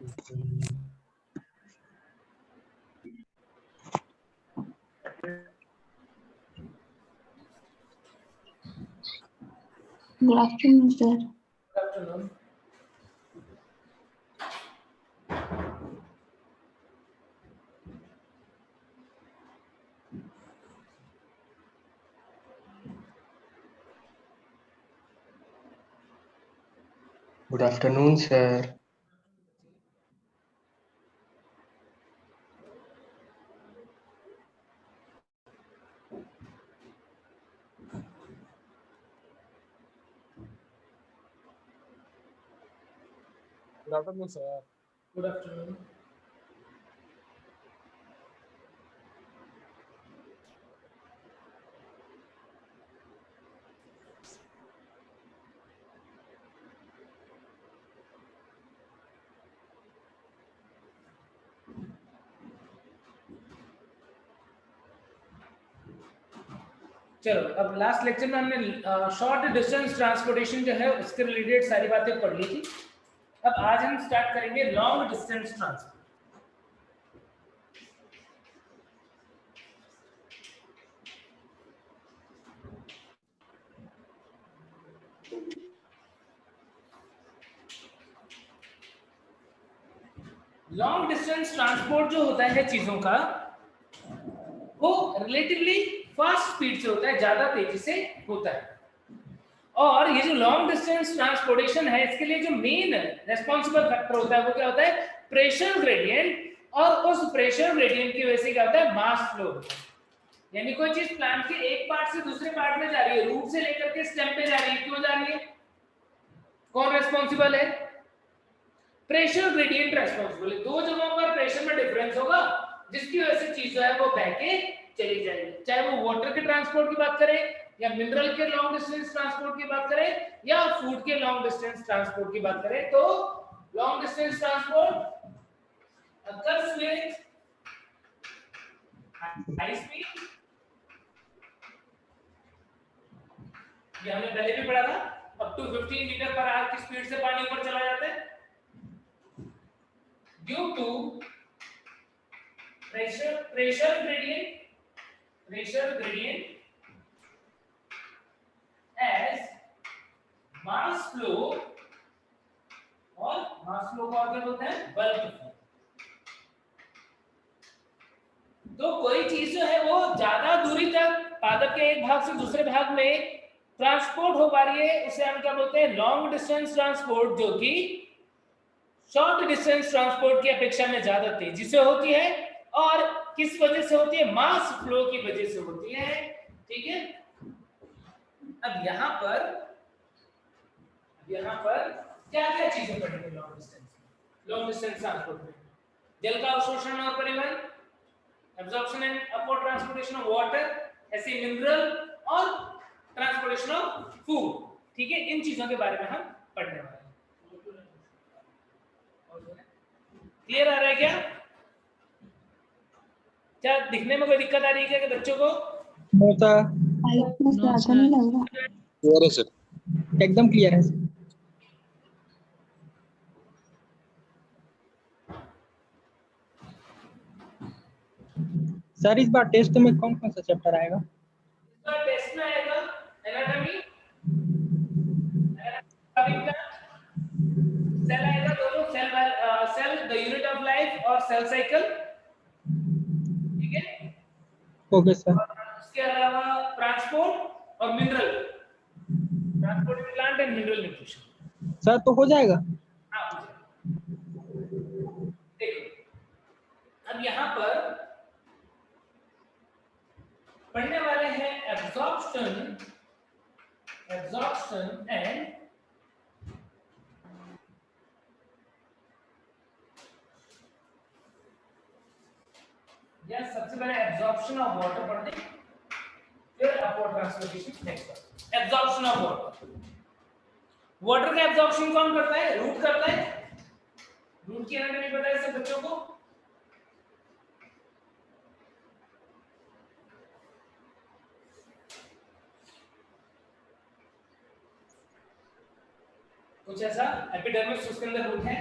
Good afternoon, sir. Good afternoon. Good afternoon, sir. Good afternoon, sir. Good afternoon. चलो अब last lecture में हमने short distance transportation जो है उसके रिलेटेड सारी बातें पढ़ ली थी। अब आज हम स्टार्ट करेंगे long distance transport. Long distance transport जो होता है चीजों का वो रिलेटिवली फास्ट स्पीड से होता है, ज्यादा तेजी से होता है। और ये जो लॉन्ग डिस्टेंस ट्रांसपोर्टेशन है इसके लिए जो मेन रेस्पॉन्सिबल फैक्टर होता है वो क्या होता है? Pressure gradient. और उस प्रेशर ग्रेडियंट की वजह से क्या होता है? Mass flow. यानी कोई चीज प्लांट के एक पार्ट से दूसरे पार्ट में जा रही है, रूट से लेकर के स्टेम पे जा रही है, क्यों जा रही है? कौन रेस्पॉन्सिबल है? प्रेशर ग्रेडियंट रेस्पॉन्सिबल है। दो जगहों पर प्रेशर में डिफरेंस होगा जिसकी वजह से चीज जो है वो बह के चली जाएगी। चाहे वो वाटर के ट्रांसपोर्ट की बात करें या मिनरल के लॉन्ग डिस्टेंस ट्रांसपोर्ट की बात करें या फूड के लॉन्ग डिस्टेंस ट्रांसपोर्ट की बात करें, तो long distance transport occurs with high speed। ये हमने पहले भी पढ़ा था, up to 15 metre per hour की स्पीड से पानी ऊपर चला जाता है due to pressure gradient as mass flow। और मास फ्लो का क्या होता है? Bulk flow. तो कोई चीज जो है वो ज्यादा दूरी तक पादप के एक भाग से दूसरे भाग में ट्रांसपोर्ट हो पा रही है, उसे हम क्या बोलते हैं? लॉन्ग डिस्टेंस ट्रांसपोर्ट, जो कि शॉर्ट डिस्टेंस ट्रांसपोर्ट की अपेक्षा में ज्यादा तेजी से होती है। और किस वजह से होती है? मास फ्लो की वजह से होती है। ठीक है। अब यहाँ पर क्या क्या चीजें पढ़ेंगे लॉन्ग डिस्टेंस ट्रांसपोर्ट में? जल का अवशोषण और परिवहन, absorption and upward transportation of water, ऐसे मिनरल और ट्रांसपोर्टेशन ऑफ फूड। ठीक है, इन चीजों के बारे में हम पढ़ने वाले हैं। क्लियर आ रहा है क्या? क्या दिखने में कोई दिक्कत आ रही है क्या कि बच्चों को? ज्यादा नहीं लग रहा। क्लियर है सर, एकदम क्लियर है सर। इस बार टेस्ट में कौन कौन सा चैप्टर आएगा? इस बार टेस्ट में आएगा एनाटॉमी, सेल आएगा, दोनों cell the unit of life और सेल साइकिल। ठीक है। Okay sir. इसके अलावा ट्रांसपोर्ट और mineral, transport plant and mineral nutrition. Sir तो हो जाएगा। हाँ, हो जाएगा। देखो अब यहाँ पर पढ़ने वाले हैं एब्जॉर्प्शन एंड सबसे पहले एब्जॉर्प्शन ऑफ वाटर पढ़ते हैं, फिर upward transportation next. Absorption of water का एब्जॉर्प्शन कौन करता है? रूट करता है। रूट की एनाटॉमी पता है सब बच्चों को? कुछ ऐसा एपिडर्मिस, उसके अंदर रूट है।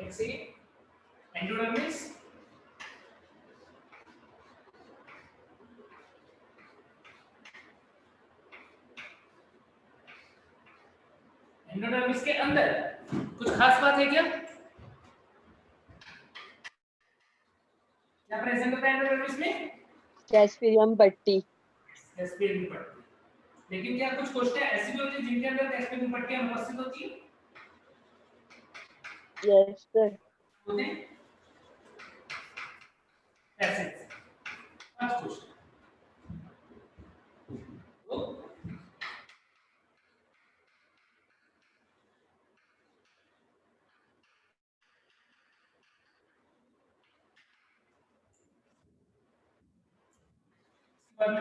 एक सेकेंड, एंडोडर्मिस, एंडोडर्मिस के अंदर कुछ खास बात है क्या? क्या प्रेजेंट होता है एंडोडर्मिस में? कैस्पेरियम पट्टी। कैस्पेरियन पट्टी। लेकिन क्या कुछ कोशिकाएं ऐसी भी होती हैं जिनके अंदर कैस्पेरियन पट्टियां उपस्थित होती हैं? Yes sir. होते हैं ऐसे। अब कुछ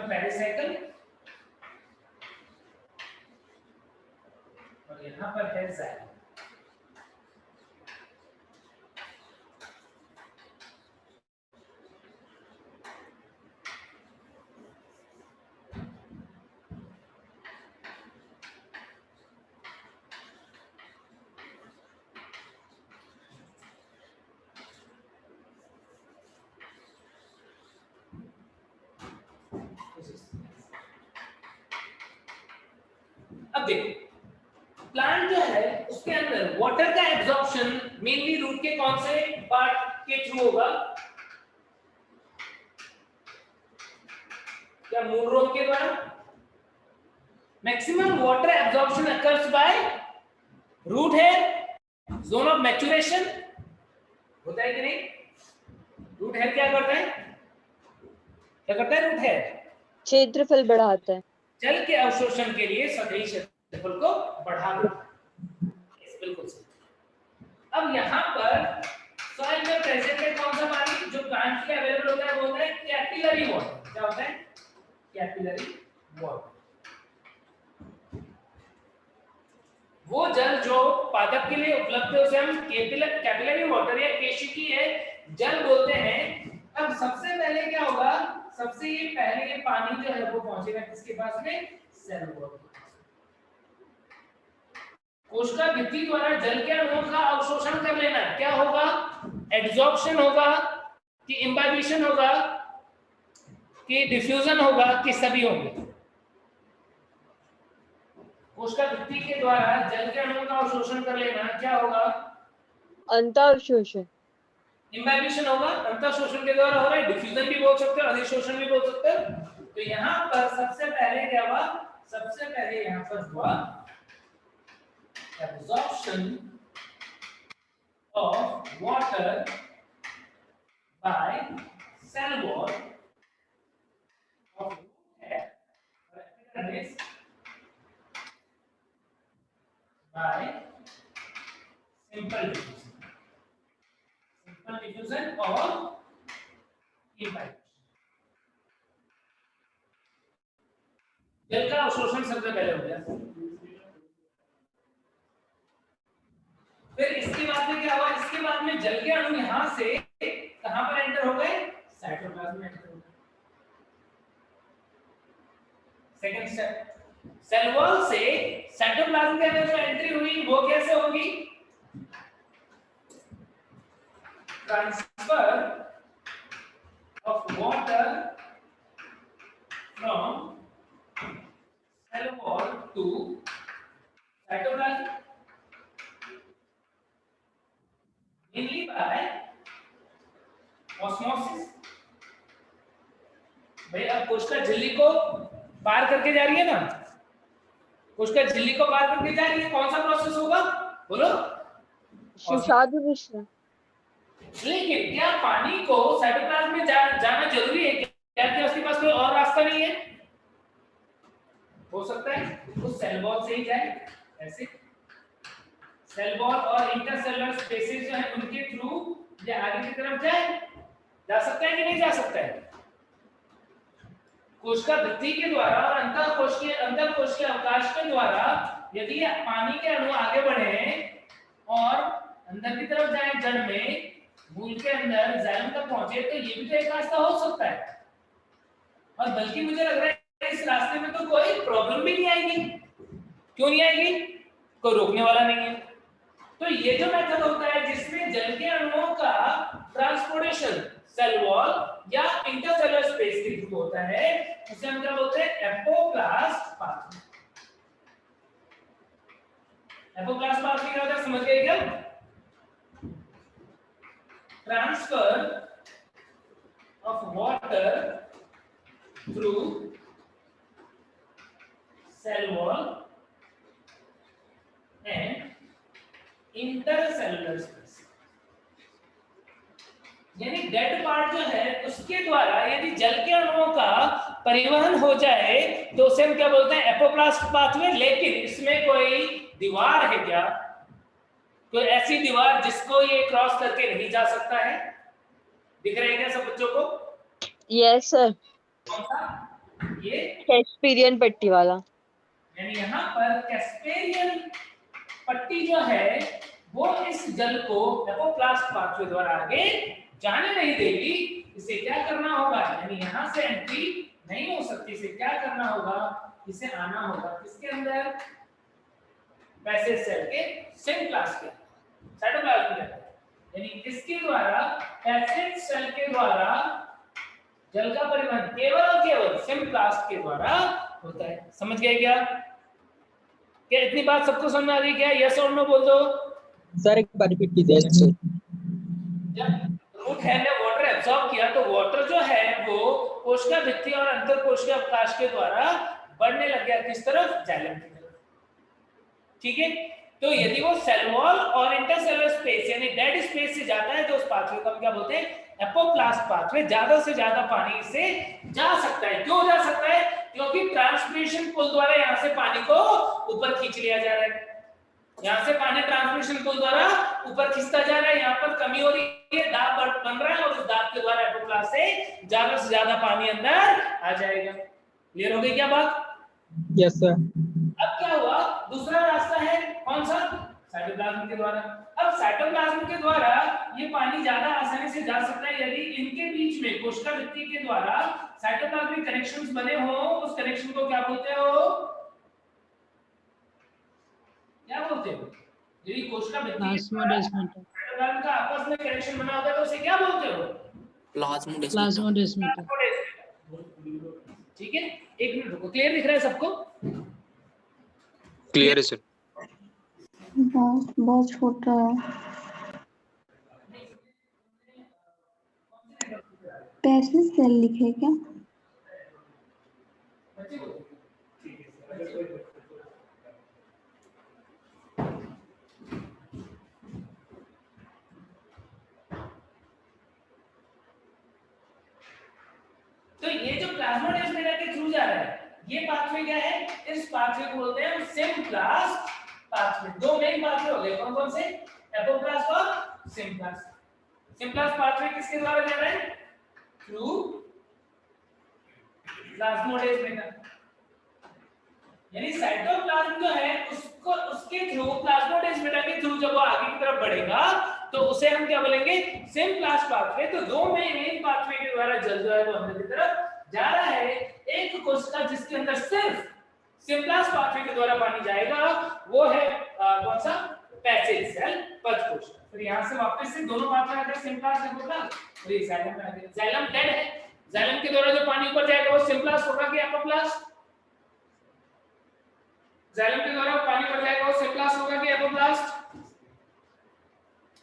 पेरिसाइकिल और यहाँ पर है जाइलम। अब देखो प्लांट जो है उसके अंदर वाटर का एब्जॉर्प्शन मेनली रूट के कौन से पार्ट के थ्रू होगा? क्या मूल रोग के द्वारा? Maximum water absorption occurs by root hair, zone of maturation होता है कि नहीं? रूट हेयर क्या करता है? क्या करता है रूट हेयर? क्षेत्रफल बढ़ाता है। जल के अवशोषण के लिए सतही क्षेत्रफल को बढ़ा देता है। बिल्कुल सही। अब यहाँ पर सॉइल में प्रेजेंट है कौन सा पानी जो प्लांट के अवेलेबल होता है? वो होता है कैपिलरी वाटर। क्या होता है? Capillary water. वो जल जो पादप के लिए उपलब्ध है उसे हम कैपिलरी वाटर या केशिकीय जल बोलते हैं। अब सबसे पहले क्या होगा? सबसे ये पहले ये पानी जो है वो पहुंचेगा किसके पास में? Cell wall. कोशिका भित्ति द्वारा जल के अणुओं का अवशोषण कर लेना। क्या होगा? एड्सॉर्प्शन होगा कि इम्बाइबिशन होगा कि डिफ्यूजन होगा कि सभी होंगे? कोशिका भित्ति के द्वारा जल के अणुओं का अवशोषण कर लेना क्या होगा? अंतःअवशोषण। इम्बाइबिशन होगा, अंतःशोषण के द्वारा हो रहा है। डिफ्यूजन भी बोल सकते हो, अधिशोषण भी बोल सकते हो। तो यहाँ पर सबसे पहले क्या हुआ? सबसे पहले यहाँ पर हुआ absorption of water by cell wall of epidermis by simple diffusion or imbibition। जल का अवशोषण सबसे पहले हो गया। फिर इसके बाद में क्या हुआ? इसके बाद में जल के अणु यहां से कहां पर एंटर हो गए? साइटोप्लाज्म में एंटर हो गए। सेकंड स्टेप, सेल वॉल से साइटोप्लाज्म के अंदर जो एंट्री हुई वो कैसे होगी? Transfer of water from cell wall to cytoplasm mainly by osmosis। भाई अब कोशिका झिल्ली को पार करके जा रही है ना, कोशिका झिल्ली को पार करके जा रही है, कौन सा प्रोसेस होगा? बोलो। सुषादु मिश्रण। लेकिन क्या पानी को साइटोप्लाज्म में जाना जरूरी है? क्या उसके पास कोई और रास्ता नहीं है? हो सकता है वो सेल वॉल से ही जाए। ऐसे सेल वॉल और इंटरसेलुलर स्पेसेस जो है उनके थ्रू ये आगे की तरफ जाए, जा सकता है कि नहीं जा सकता है? कोशिका भित्ति के द्वारा और अंतःकोशिकीय अवकाश के द्वारा यदि पानी के अणु आगे बढ़े और अंदर की तरफ जाए, जड़ में मूल के अंदर जाइलम तक पहुंचे, तो ये भी तो एक रास्ता हो सकता है। और बल्कि मुझे लग रहा है इस रास्ते में तो कोई प्रॉब्लम भी नहीं आएगी। क्यों नहीं आएगी? कोई रोकने वाला नहीं है। तो ये जो मेथड होता है जिसमें जल के अणुओं का ट्रांसपोर्टेशन सेल वॉल या इंटरसेलुलर स्पेस के थ्रू होता है, उसे हम क्या बोलते हैं? Apoplast pathway. एपोप्लास्ट पाथवे क्या होता है, समझ गए क्या? Transfer of water through cell wall and intercellular space, यानी डेड पार्ट जो है उसके द्वारा यदि जल के अणुओं का परिवहन हो जाए तो उसे हम क्या बोलते हैं? Apoplast pathway. लेकिन इसमें कोई दीवार है क्या? कोई ऐसी दीवार जिसको ये क्रॉस करके नहीं जा सकता है? दिख रहा है क्या सब बच्चों को? यस सर, कौन सा? ये कैस्पीरियन पट्टी वाला। यानी यहाँ पर कैस्पेरियन पट्टी जो है वो इस जल को एपोप्लास्ट पाथवे द्वारा आगे जाने नहीं देगी। इसे क्या करना होगा? यानी यहाँ से एंट्री नहीं हो सकती, इसे क्या करना होगा? इसे आना होगा किसके अंदर? पैसेज सेल के सिम्प्लास्ट के, साइटोप्लाज्म के अंदर। यानी किसके द्वारा? पैसेज सेल के द्वारा जल का परिवहन केवल और केवल सिम्प्लास्ट के द्वारा होता है। समझ गए क्या? क्या इतनी बात सबको समझ आ रही क्या? यस और नो बोल दो। सर एक बार रिपीट कीजिए। जब रूट है ने वाटर एब्सॉर्ब किया तो वाटर जो है वो कोशिका भित्ति और अंतर कोशिकीय अवकाश के द्वारा बढ़ने लग गया किस तरफ? जाइलम की तरफ। ठीक है, तो यदि वो सेल वॉल और इंटरसेलुलर स्पेस यानी डेड स्पेस से जाता है तो उस पाथवे को हम क्या बोलते हैं? Apoplast pathway. ज्यादा से ज्यादा पानी इससे जा सकता है। क्यों जा सकता है? क्योंकि ट्रांसमिशन पुल द्वारा यहाँ से पानी को ऊपर खींच लिया जा रहा है। यहाँ से पानी ट्रांसमिशन पुल द्वारा ऊपर खींचता जा रहा है, यहाँ पर कमी हो रही है, दाब बन रहा है और उस दाब के द्वारा एपोप्लास्ट से ज्यादा पानी अंदर आ जाएगा। क्लियर हो गई क्या बात? Yes sir. अब क्या हुआ? दूसरा रास्ता है कौन सा? साइटोप्लाज्म के द्वारा। अब साइटोप्लाज्म के द्वारा ये पानी ज्यादा आसानी से जा सकता है यदि इनके बीच में कोशिका भित्ति के द्वारा साइटोप्लाज्मिक कनेक्शंस बने हो। उस कनेक्शन को क्या बोलते हो? क्या बोलते हो? यदि कोशिका भित्ति साइटोप्लाज्म का आपस में कनेक्शन बना होता है तो उसे क्या बोलते हो? प्लाज्मोडेस्माटा। ठीक है, एक मिनट रुको। क्लियर दिख रहा है सबको? क्लियर है सर। बहुत छोटा है। पैसेज सेल लिखे क्या? तो ये जो प्लाज्मोडेस्माटा के थ्रू जा रहा है ये पाथवे क्या है? इस पाथवे को बोलते हैं सिम्प्लास्ट पाथवे। दो मेन पाथवे हो गए, कौन कौन से? एपोप्लास्ट और सिम्प्लास्ट। सिम्प्लास्ट पाथवे किसके द्वारा जा रहा है? Through plasmodesmata. यानी साइटोप्लाज्म जो है उसको उसके थ्रू प्लाज्मोडेस्माटा के थ्रू जब वो आगे की तरफ बढ़ेगा तो उसे हम क्या बोलेंगे? Symplast pathway. तो दो मेन पाथवे के द्वारा जल जो है वो अंदर की तरफ जा रहा है। एक कोशिका जिसके अंदर सिर्फ सिम्प्लास्ट पाथवे के द्वारा पानी जाएगा वो है कौन सा? पैसेज सेल पथ कोशिका। फिर यहां से वापस से दोनों पाथवे आते हैं, सिम्प्लास्ट एपोप्लास्ट। और ये जाइलम में आ गया। जाइलम डेड है, जाइलम के द्वारा जो पानी ऊपर जाएगा वो सिम्प्लास्ट होगा कि एपोप्लास्ट? जाइलम के द्वारा पानी ऊपर जाएगा वो सिम्प्लास्ट होगा कि एपोप्लास्ट?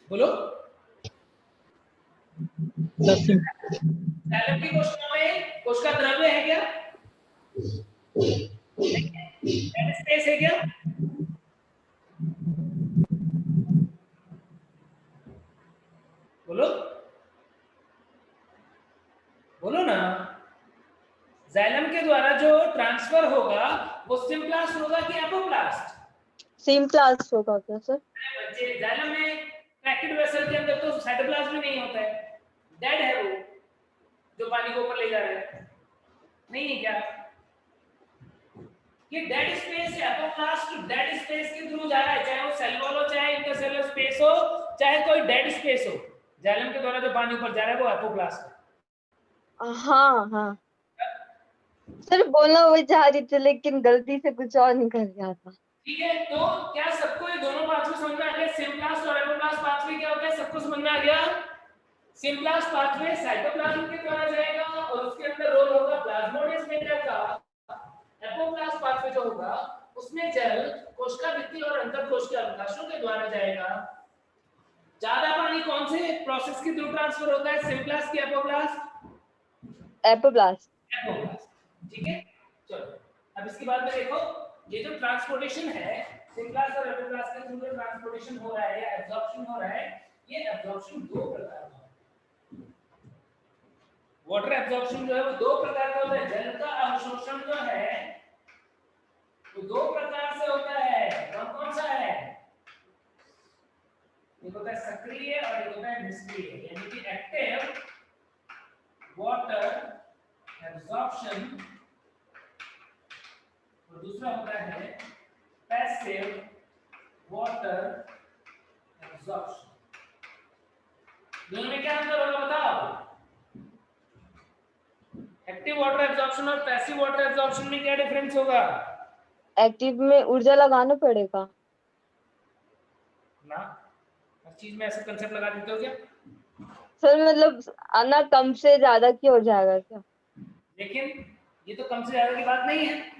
बोलो। जाइलम की कोशिका में कोशिका द्रव्य है क्या? डेड स्पेस है क्या? बोलो बोलो ना। जाइलम के द्वारा जो ट्रांसफर होगा वो सिम्प्लास्ट होगा कि एपोप्लास्ट? सिम्प्लास्ट होगा क्या सर? बच्चे जाइलम में पैकेट वेसल के अंदर तो साइटोप्लाज्म नहीं होता है, डेड है वो जो पानी को ऊपर ले जा रहा है, नहीं है क्या? ये डेड स्पेस है, एपोप्लास्ट डेड स्पेस के थ्रू जा रहा है, चाहे वो सेल वॉल हो, चाहे इंटरसेलुलर स्पेस हो, चाहे कोई डेड स्पेस हो। जाइलम के द्वारा जो पानी ऊपर जा रहा है वो एपोप्लास्ट है। हाँ हाँ सर, बोलना वही चाह रही थी लेकिन गलती से कुछ और निकल गया था। ठीक है, तो क्या सबको ये दोनों पाथवे समझ में आ गया? सिम्प्लास्ट और एपोप्लास्ट पाथवे क्या होता है, सबको समझ में आ गया? सिम्प्लास्ट पाथवे साइटोप्लाज्म के द्वारा जाएगा और उसके अंदर रोल होगा प्लाज्मोडेस्माटा का। एपोप्लास्ट पाथवे जो होगा उसमें जल कोशिका भित्ति और अंतःकोश के अवकाशों के द्वारा जाएगा। ज्यादा पानी कौन से प्रोसेस के थ्रू ट्रांसफर होता है, सिम्प्लास्ट की एपोप्लास्ट? एपोप्लास्ट। एपोप्लास्ट, ठीक है। चलो अब इसके बाद में देखो, ये जो ट्रांसपोर्टेशन है सिम्प्लास्ट और एपोप्लास्ट के थ्रू ट्रांसपोर्टेशन हो रहा है या एब्जॉर्प्शन हो रहा है, ये एब्जॉर्प्शन दो प्रकार का है। वाटर एब्जॉर्प्शन जो है वो दो प्रकार का होता है। जल का अवशोषण जो है वो दो प्रकार से होता है। कौन कौन सा है? एक होता है सक्रिय और एक होता है निष्क्रिय, यानी कि एक्टिव वाटर एब्जॉर्प्शन और दूसरा होता है पैसिव वाटर एब्जॉर्प्शन। दोनों में क्या अंतर होगा बताओ? एक्टिव वाटर एब्जॉर्प्शन और पैसिव वाटर एब्जॉर्प्शन में क्या डिफरेंस होगा? एक्टिव में ऊर्जा लगाना पड़ेगा ना, हर चीज में ऐसा कंसेप्ट लगा देते हो क्या? सर, मतलब आना कम से ज्यादा की हो जाएगा क्या? लेकिन ये तो कम से ज्यादा की बात नहीं है।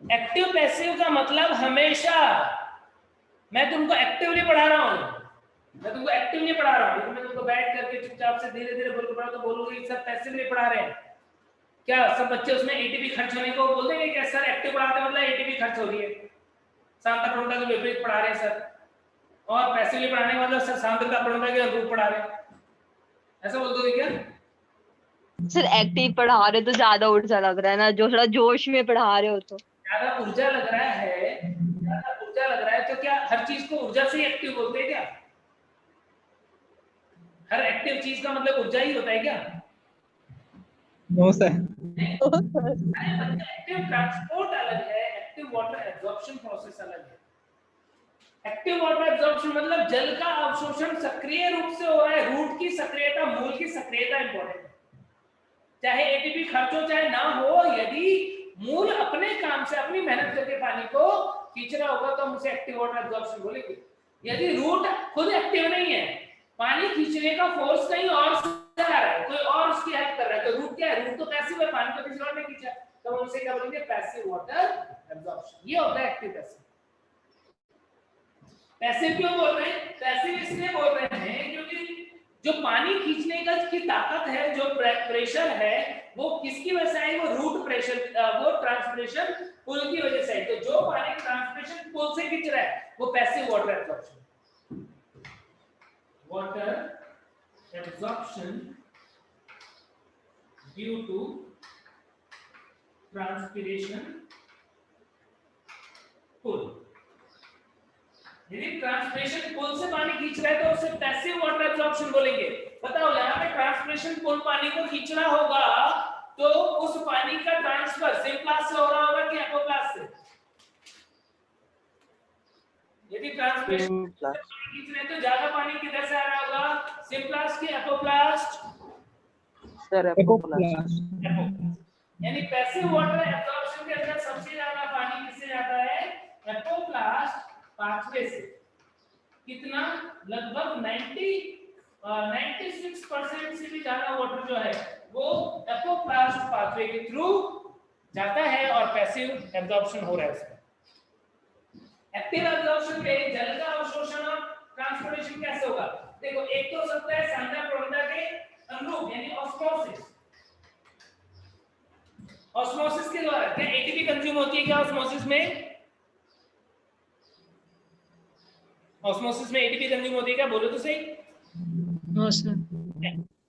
एक्टिव पैसिव का मतलब हमेशा, मैं तुमको एक्टिवली पढ़ा रहा हूँ, मैं तुमको एक्टिव नहीं पढ़ा रहा हूँ, मैं तुमको बैठ करके चुपचाप से धीरे धीरे बोल के पढ़ा तो बोलोगे सर पैसिवली पढ़ा रहे हैं क्या? सब बच्चे उसमें एटीपी खर्च होने को बोल देंगे क्या सर एक्टिव पढ़ाते मतलब एटीपी खर्च हो रही है, सांद्रता प्रणोदकता के विपरीत पढ़ा रहे हैं सर, और पैसिवली पढ़ाने का मतलब सर सांद्रता प्रणोदकता के अनुरूप पढ़ा रहे हैं, ऐसा बोल दोगे क्या? सर एक्टिव पढ़ा रहे तो ज्यादा ऊर्जा लग रहा है ना, जो थोड़ा जोश में पढ़ा रहे हो तो ज्यादा ऊर्जा लग रहा है, ज्यादा ऊर्जा लग रहा है तो क्या हर चीज को ऊर्जा से ही एक्टिव बोलते हैं क्या? हर एक्टिव चीज का मतलब ऊर्जा ही होता है क्या? No sir. एक्टिव ट्रांसपोर्ट अलग है, एक्टिव वाटर एब्जॉर्प्शन प्रोसेस अलग है। एक्टिव वाटर एब्जॉर्प्शन मतलब जल का अवशोषण सक्रिय रूप से हो रहा है। रूट की सक्रियता, मूल की सक्रियता इंपॉर्टेंट है। चाहे एटीपी खर्च हो चाहे ना हो, यदि मूल अपने काम से अपनी मेहनत करके पानी को खींच रहा होगा तो हम उसे एक्टिव वाटर एब्जॉर्प्शन बोलेंगे। यदि रूट खुद एक्टिव नहीं है, पानी खींचने का फोर्स कहीं और से आ रहा है, कोई और उसकी हेल्प कर रहा है, तो रूट क्या है? रूट तो पैसिव है, पानी तो किसी और ने खींचा, तो हम उसे क्या बोलेंगे? Passive water absorption. ये होता है एक्टिव पैसिव। पैसिव क्यों बोल रहे हैं? पैसिव इसलिए बोल रहे हैं क्योंकि जो पानी खींचने का की ताकत है, जो प्रेशर है, वो किसकी वजह से है? वो रूट प्रेशर, वो ट्रांसपिरेशन पुल की वजह से है। तो जो पानी ट्रांसपिरेशन पुल से खींच रहा है वो passive water absorption. Water absorption due to transpiration pull। यदि ट्रांसपिरेशन पुल से पानी खींच रहा है तो उसे पैसिव वाटर एब्जॉर्प्शन बोलेंगे। बताओ, यहाँ पे ट्रांसपिरेशन पुल पानी को खींच रहा होगा तो उस पानी का ट्रांसफर सिम्प्लास्ट से हो रहा होगा कि एपोप्लास्ट से? यदि ट्रांसपिरेशन खींच रहे हैं तो ज्यादा पानी किधर से आ रहा होगा? सिम्प्लास्ट की एपोप्लास्ट? Sir apoplast. यानी पैसिव वाटर एब्जॉर्प्शन के अंदर सबसे ज्यादा पानी किससे जाता है? एपोप्लास्ट पाथवे से। कितना? लगभग 96% से भी ज्यादा वाटर जो है वो एपोप्लास्ट पाथवे के थ्रू जाता है और पैसिव एब्जॉर्प्शन हो रहा है उसका। एक्टिव एब्जॉर्प्शन में जल का अवशोषण और ट्रांसपोर्टेशन कैसे होगा? देखो, एक तो हो सकता है सांद्रता प्रणोदकता के अनुरूप यानी ऑस्मोसिस। ऑस्मोसिस के द्वारा क्या एटीपी कंज्यूम होती है क्या ऑस्मोसिस में? ऑस्मोसिस में एटीपी कंज्यूम होती है क्या? बोलो तो सही। No sir.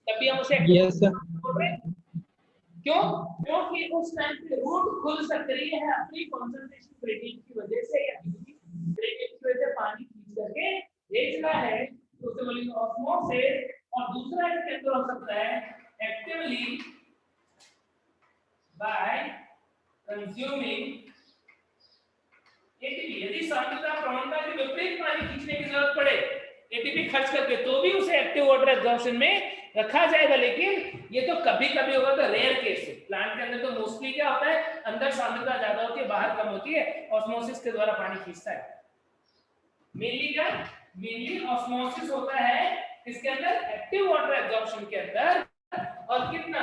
तभी हम उसे यस सर। बोल रहे हैं। क्यों? क्योंकि उस टाइम पे रूट खुद सक्रिय है अपनी कंसंट्रेशन ग्रेडियंट की वजह से या ग्रेडियंट की वजह से पानी खींच करके भेज रहा है, तो उसे बोलेंगे ऑस्मोसिस। और दूसरा इसके अंदर हो सकता है एक्टिवली बाय कंज्यूमिंग एटीपी। यदि सांद्रता प्रवणता के विपरीत पानी खींचने की जरूरत पड़े एटीपी खर्च करके, तो भी उसे एक्टिव वाटर एब्जॉर्प्शन में रखा जाएगा, लेकिन ये तो कभी कभी होगा, तो रेयर केस है। प्लांट के अंदर तो मोस्टली क्या होता है, अंदर सांद्रता ज्यादा होती है, बाहर कम होती है, ऑस्मोसिस के द्वारा पानी खींचता है। मेनली ऑस्मोसिस होता है इसके अंदर, एक्टिव वाटर एब्जॉर्प्शन के अंदर, और कितना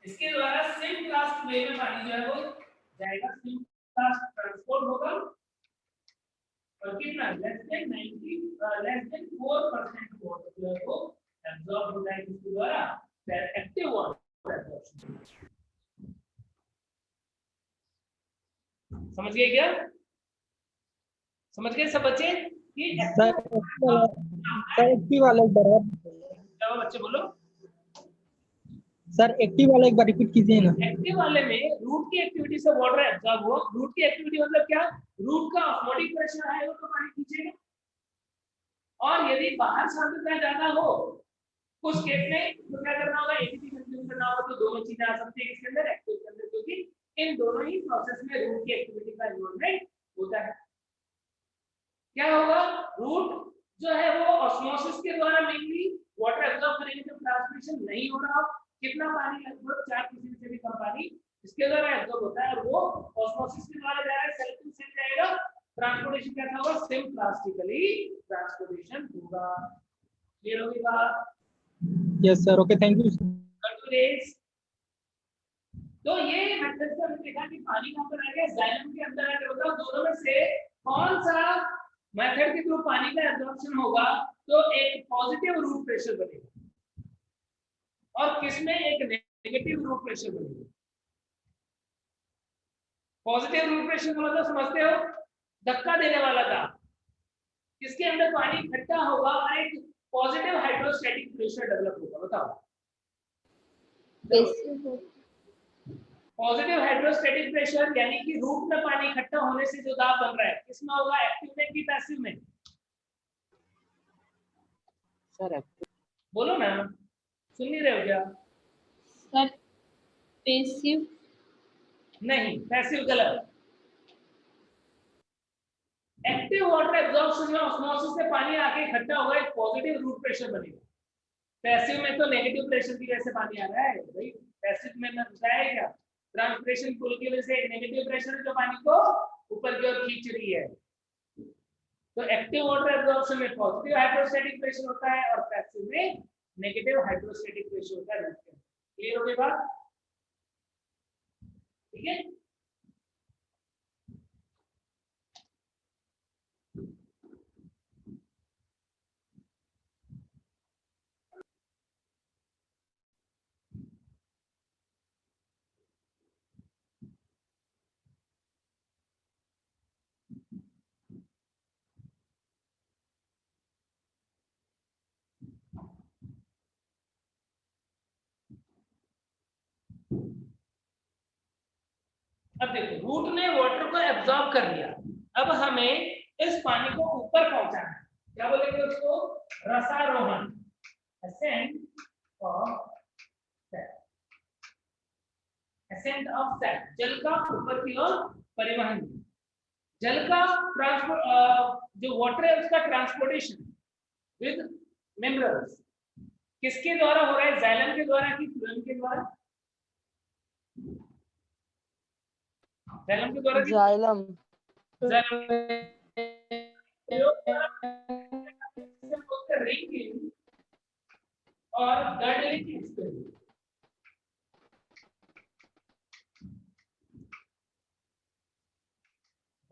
इसके द्वारा सिम्प्लास्ट वे में पानी जो है वो जाएगा, सिम्प्लास्ट ट्रांसपोर्ट होगा, और कितना लेस देन 4% वाटर जो है वो एब्जॉर्ब होता है इसके द्वारा, एक्टिव वाटर एब्जॉर्प्शन। समझ गए क्या? समझ गए सब बच्चे? कि एक्टिव वाला एक बार चलो बच्चे बोलो सर, एक्टिव वाला एक बार रिपीट कीजिए ना। एक्टिव वाले में रूट की एक्टिविटी से वाटर एब्जॉर्ब हुआ। रूट की एक्टिविटी मतलब क्या? रूट का ऑस्मोटिक प्रेशर है वो तो पानी खींचेगा, और यदि बाहर सांद्रता ज्यादा हो कुछ केस में तो क्या करना होगा, एटीपी कंज्यूम करना होगा। तो दोनों चीजें आ सकती है इसके अंदर, एक्टिव के अंदर, क्योंकि इन दोनों ही प्रोसेस में रूट की एक्टिविटी का इन्वॉल्वमेंट होता है। क्या होगा, रूट जो है वो ऑस्मोसिस के द्वारा मेनली वाटर एब्जॉर्ब करेंगे, जब ट्रांसमिशन नहीं हो रहा, कितना पानी, लगभग 4% से भी कम पानी इसके द्वारा एब्जॉर्ब होता है, और वो ऑस्मोसिस के द्वारा जा रहा है, सेल टू सेल जाएगा, ट्रांसपोर्टेशन कैसा होगा, सिम्प्लास्टिकली ट्रांसपोर्टेशन होगा। क्लियर होगी बात? Yes sir, okay, thank you. तो ये मेथड से हमने देखा कि पानी कहां पर आ गया, जाइलम के अंदर आ गया। बताओ दोनों में से कौन सा मेथड के थ्रू पानी का एब्जॉर्प्शन होगा, तो एक पॉजिटिव रूट प्रेशर बनेगा, और किसमें एक नेगेटिव रूट प्रेशर बनेगा। पॉजिटिव रूट प्रेशर का मतलब समझते हो, धक्का देने वाला था, किसके अंदर पानी इकट्ठा होगा और एक पॉजिटिव हाइड्रोस्टैटिक प्रेशर डेवलप होगा। बताओ, पॉजिटिव हाइड्रोस्टैटिक प्रेशर यानी कि रूट में पानी इकट्ठा होने से जो दाब बन रहा है, किसमें होगा, एक्टिव में कि पैसिव में? सर बोलो ना, सुन नहीं रहे हो क्या? सर पैसिव नहीं, पैसिव गलत। एक्टिव वाटर एब्जॉर्प्शन में ऑस्मोसिस से पानी आके इकट्ठा होगा, एक पॉजिटिव रूट प्रेशर बनेगा। पैसिव में तो नेगेटिव प्रेशर की वजह से पानी आ रहा है भाई। पैसिव में ना बताया क्या, ट्रांसपिरेशन पुल की वजह से नेगेटिव प्रेशर जो पानी को ऊपर की ओर खींच रही है। तो एक्टिव वाटर एब्जॉर्प्शन में पॉजिटिव हाइड्रोस्टैटिक प्रेशर होता है, और पैसिव में नेगेटिव हाइड्रोस्टैटिक प्रेशर होता है। क्लियर हो गई बात? ठीक है। अब देखो, रूट ने वाटर को एब्जॉर्ब कर लिया, अब हमें इस पानी को ऊपर पहुंचाना है। क्या बोलेंगे उसको? रसारोहण, ascent of sap, जल का ऊपर की ओर परिवहन। जल का ट्रांसपोर्ट, जो वाटर है उसका ट्रांसपोर्टेशन विद मिनरल्स किसके द्वारा हो रहा है, जाइलम के द्वारा कि फ्लोएम के द्वारा? जाइलम के द्वारा कि जाइलम रिंगिंग और गर्डलिंग एक्सपेरिमेंट।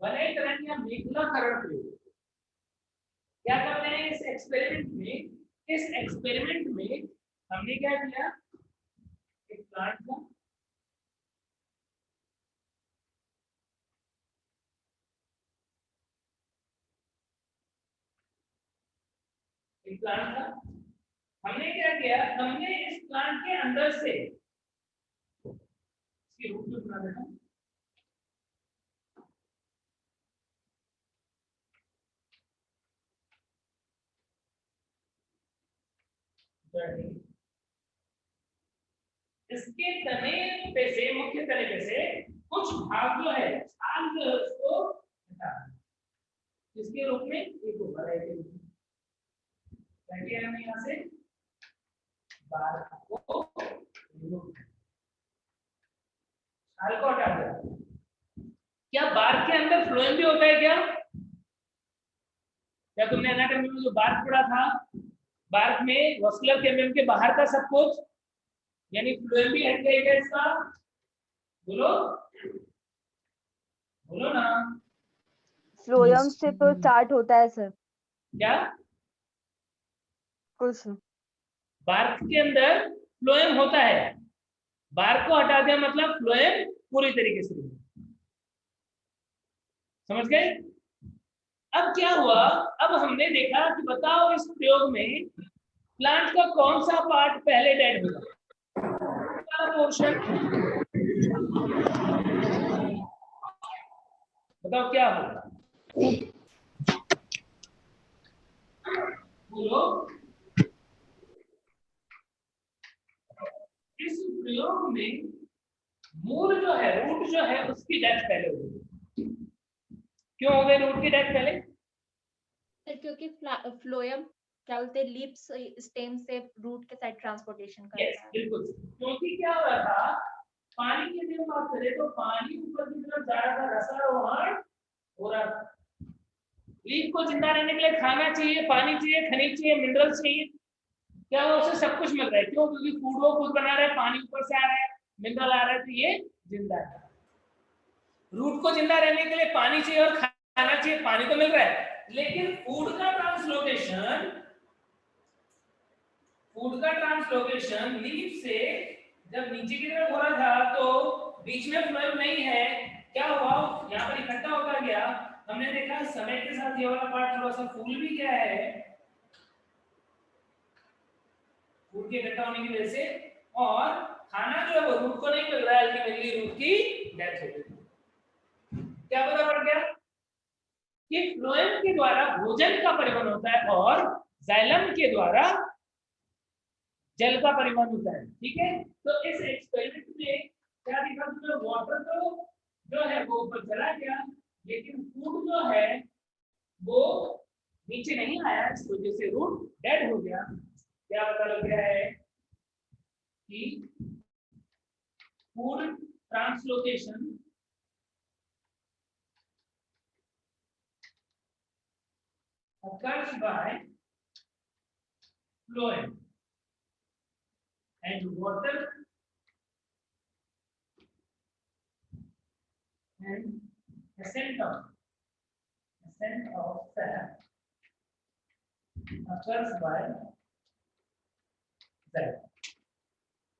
वलय तरंग या मेघलाकरण प्रयोग क्या करते हैं इस एक्सपेरिमेंट में? इस एक्सपेरिमेंट में हमने क्या किया, एक प्लांट का हमने क्या किया, हमने इस प्लांट के अंदर से इसकी रूट में बना देना, इसके तने पे से, मुख्य तने पे से कुछ भाग जो है, छाल जो है उसको हटा दें। इसके रूप में एक उभर है, हमने यहाँ से बार्क को छाल को हटा दिया। क्या बार्क के अंदर फ्लोएम भी होता है क्या? क्या तुमने एनाटॉमी में जो बार्क पढ़ा था, बार्क में वस्कुलर कैम्बियम के बाहर का सब कुछ, यानी फ्लोएम भी हट जाएगा इसका? बोलो बोलो ना। फ्लोएम से तो स्टार्ट होता है सर क्या कुछ। बार्क के अंदर फ्लोएम होता है, बार्क को हटा दिया मतलब फ्लोएम पूरी तरीके से। समझ गए? अब क्या हुआ, अब हमने देखा कि बताओ इस प्रयोग में प्लांट का कौन सा पार्ट पहले डेड होगा? पोर्शन बताओ क्या होगा? बोलो। इस प्रयोग में मूल जो है, रूट जो है, उसकी डेथ पहले होगी। क्यों हो गई रूट की डेथ पहले? क्योंकि फ्लोएम क्या बोलते हैं, लीव्स स्टेम से रूट के साइड ट्रांसपोर्टेशन करता यस, है। बिल्कुल। क्योंकि क्या हो रहा था, पानी की यदि हम बात करें तो पानी ऊपर की तरफ जा रहा था, रसारोहण हो रहा था। लीफ को जिंदा रहने के लिए खाना चाहिए, पानी चाहिए, खनिज चाहिए, मिनरल्स चाहिए। क्या वो उसे सब कुछ मिल रहा है? क्यों? क्योंकि फूड वो खुद बना रहा है, पानी ऊपर से आ रहा है, मिनरल आ रहा है, तो ये जिंदा है। रूट को जिंदा रहने के लिए पानी चाहिए और खाना चाहिए, पानी तो मिल रहा है, लेकिन फूड का ट्रांसलोकेशन लीफ से जब नीचे की तरफ हो रहा था तो बीच में फ्लोएम नहीं है। क्या हुआ, यहाँ पर इकट्ठा होता गया। हमने देखा समय के साथ ये वाला पार्ट थोड़ा सा फूल भी गया है, फूल के इकट्ठा होने की वजह से, और खाना जो है वो रूट को नहीं मिल रहा है, अल्टीमेटली रूट की डेथ हो गई। क्या पता पड़ गया कि फ्लोएम के द्वारा भोजन का परिवहन होता है और जाइलम के द्वारा जल का परिवहन होता है। ठीक है, तो इस एक्सपेरिमेंट में क्या दिखा, तो वाटर तो जो है वो ऊपर चला गया, लेकिन फूड जो है वो नीचे नहीं आया, इस वजह से रूट डेड हो गया। क्या पता लग गया है कि food translocation occurs by phloem and water and ascent of sap occurs by that.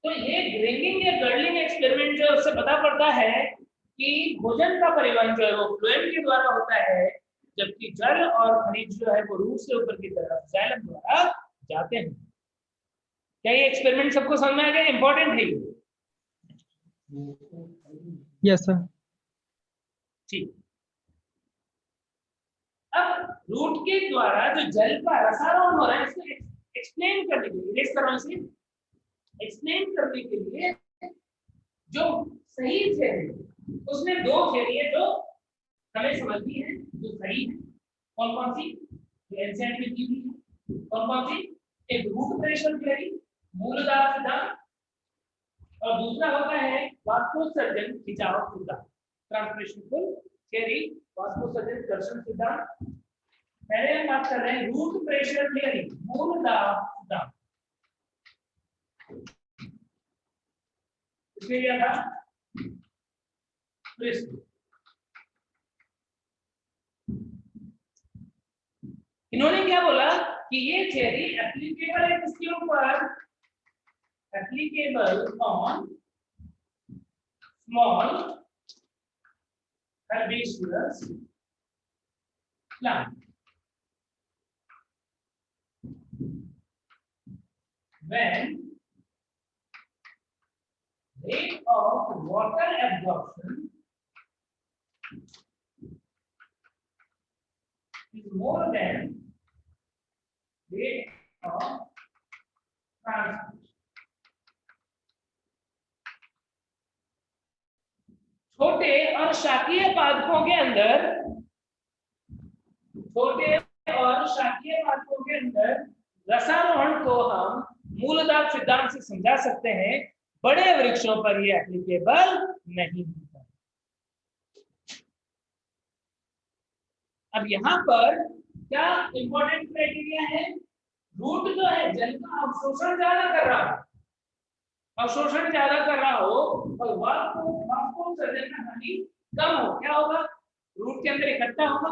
तो ये ग्रेनिंग या गर्लिंग एक्सपेरिमेंट जो उससे पता पड़ता है कि भोजन का परिवहन जो है वो फ्लोएम के द्वारा होता है, जबकि जल और खनिज जो है वो रूट से ऊपर की तरफ जाइलम द्वारा जाते हैं। क्या ये एक्सपेरिमेंट सबको समझ में आ गया? इंपॉर्टेंट है ये। Yes sir. ठीक, अब रूट के द्वारा जो जल का रसारोहण हो रहा है, इसको एक्सप्लेन करने के लिए, एक्सप्लेन करने के लिए जो सही थ्योरी, उसमें दो थ्योरी है जो हमें समझनी है, जो सही है। कौन कौन सी? एंसेंट में की हुई है। कौन कौन सी? एक रूट प्रेशर थ्योरी, मूलदार सिद्धांत, और दूसरा होता है वाष्पोत्सर्जन खिंचाव सिद्धांत, ट्रांसलेशनल थ्योरी, वाष्पोत्सर्जन घर्षण सिद्धांत। पहले हम बात कर रहे हैं रूट प्रेशर थ्योरी, मूलदार सिद्धांत। इसमें क्या था? इन्होंने क्या बोला कि ये थ्योरी एप्लीकेबल है किसके ऊपर? Applicable on small herbaceous plant when rate of water absorption is more than rate of transport. छोटे और शाकीय पादपों के अंदर, छोटे और शाकीय पादपों के अंदर रसारोहण को हम मूल दाब सिद्धांत से समझा सकते हैं, बड़े वृक्षों पर ये एप्लीकेबल नहीं होता। अब यहाँ पर क्या इंपॉर्टेंट क्राइटेरिया है, रूट जो है जल का अवशोषण ज्यादा कर रहा हो, अवशोषण ज्यादा कर रहा हो और वाष्पोत्सर्जन का हानि कम हो, क्या होगा, रूट के अंदर इकट्ठा होगा,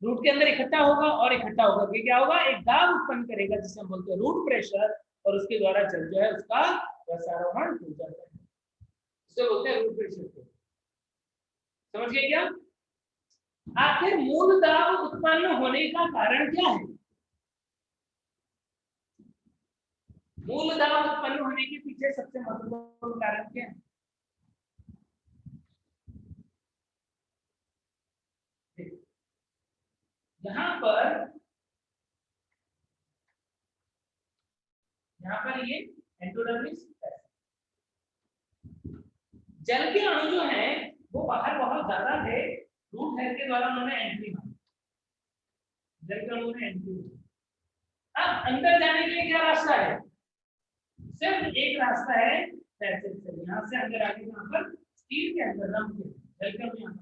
रूट के अंदर इकट्ठा होगा और इकट्ठा होकर के क्या होगा, एक दाब उत्पन्न करेगा जिसे हम बोलते हैं रूट प्रेशर, और उसके द्वारा जल जो है उसका रसारोहण हो जाता है, इसे बोलते हैं रूट प्रेशर को। समझ गए क्या? आखिर मूल दाब उत्पन्न होने का कारण क्या है? मूल दाब उत्पन्न होने के पीछे सबसे महत्वपूर्ण कारण क्या है? यहाँ पर ये एंडोडर्मिस है। जल के अणु जो है वो बाहर बहुत ज्यादा थे, रूट हेयर के द्वारा उन्होंने एंट्री मारी, जल के अणु ने एंट्री मारी। अब अंदर जाने के लिए क्या रास्ता है? सिर्फ एक रास्ता है, पैसेज से। यहाँ से अंदर आके यहाँ पर स्टील के अंदर रम के जल के अणु,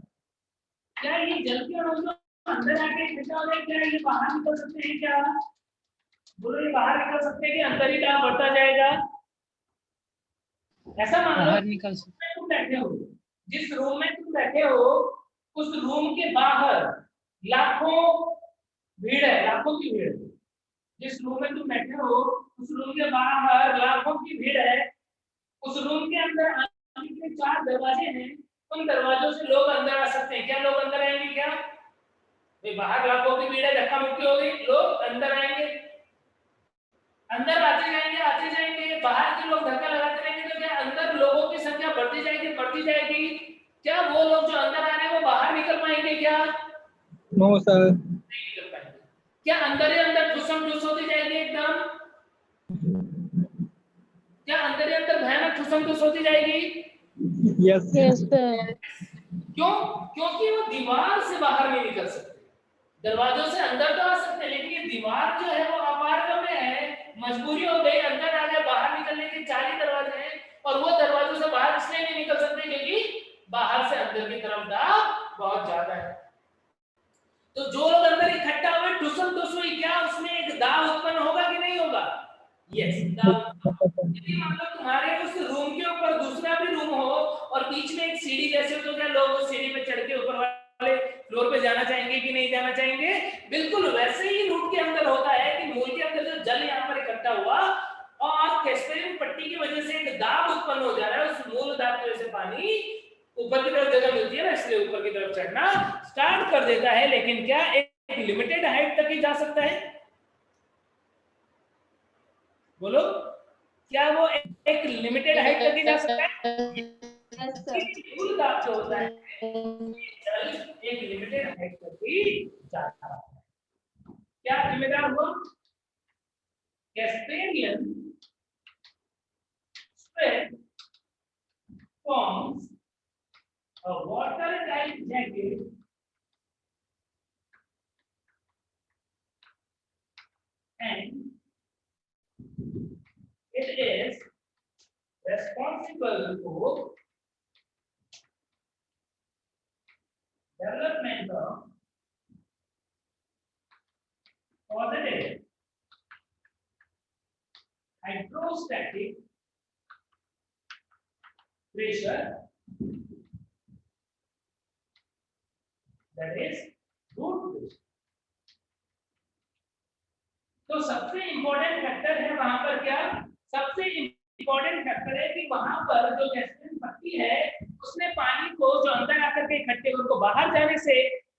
क्या ये जल के अणु जो अंदर आके इकट्ठा हो गए, क्या ये बाहर निकल सकते हैं? क्या बोलो, ये बाहर निकल सकते हैं कि अंदर ही दाब बढ़ता जाएगा? ऐसा मान लो बाहर निकल सकते, तुम बैठे हो, जिस रूम में तुम बैठे हो उस रूम के बाहर लाखों भीड़ है, लाखों की भीड़। जिस रूम में तुम बैठे हो उस रूम के बाहर लाखों की भीड़ है। उस रूम के अंदर आने के 4 दरवाजे हैं, उन दरवाजों से लोग अंदर आ सकते हैं। क्या लोग अंदर आएंगे? क्या भाई, बाहर लाखों की भीड़ है, धक्का मुक्की हो गई, लोग अंदर आएंगे, अंदर आते जाएंगे, बाहर के लोग धक्का लगाते रहेंगे, तो क्या अंदर लोगों की संख्या बढ़ती जाएगी? क्या वो लोग जो अंदर आ रहे हैं वो बाहर निकल पाएंगे? क्या नो सर, नहीं निकल पाएंगे। क्या अंदर ही अंदर ठुसम ठुस होती जाएगी एकदम? क्या अंदर ही अंदर भयानक ठुसम ठुस होती जाएगी? Yes sir. क्यों? क्योंकि वो दीवार से बाहर नहीं निकल सकते, दरवाजों से अंदर तो आ सकते हैं, लेकिन ये दीवार जो है वो अपारगम्य है, मजबूरी हो गई, अंदर आ गए, बाहर निकलने के 4 दरवाजे हैं, और वो दरवाजों से बाहर इसलिए नहीं निकल सकते क्योंकि बाहर से अंदर की तरफ दाब बहुत ज्यादा है। तो जो लोग अंदर इकट्ठा हुए, ठुसम ठुस हुई, क्या उसमें एक दाब उत्पन्न होगा कि नहीं होगा? यस, यदि मान लो तुम्हारे उस रूम के ऊपर दूसरा भी रूम हो और बीच में एक सीढ़ी जैसे हो, तो क्या लोग उस सीढ़ी पे चढ़ के ऊपर वाले फ्लोर पे जाना चाहेंगे कि नहीं जाना चाहेंगे? बिल्कुल वैसे ही रूट के अंदर होता है कि मूल के अंदर जो जल यहाँ पर इकट्ठा हुआ और कैस्पेरियन पट्टी की वजह से एक दाब उत्पन्न हो जा रहा है, उस मूल दाब की वजह से पानी ऊपर की तरफ जगह मिलती है ना, इसलिए ऊपर की तरफ चढ़ना स्टार्ट कर देता है। लेकिन क्या एक लिमिटेड हाइट तक ही जा सकता है? बोलो, क्या वो एक लिमिटेड हाइट तक ही जा सकता है? मूल दाब जो होता है एक लिमिटेड हाइट तक ही जाता है। क्या जिम्मेदार हुआ? Casparian spread forms a water-tight jacket and it is responsible for development of positive hydrostatic pressure, that is root pressure। तो सबसे इंपॉर्टेंट फैक्टर है वहां पर क्या? सबसे इंपॉर्टेंट फैक्टर है कि वहां पर जो कैस्पेरियन पट्टी है उसने पानी को जो अंदर आकर के इकट्ठे उनको बाहर जाने से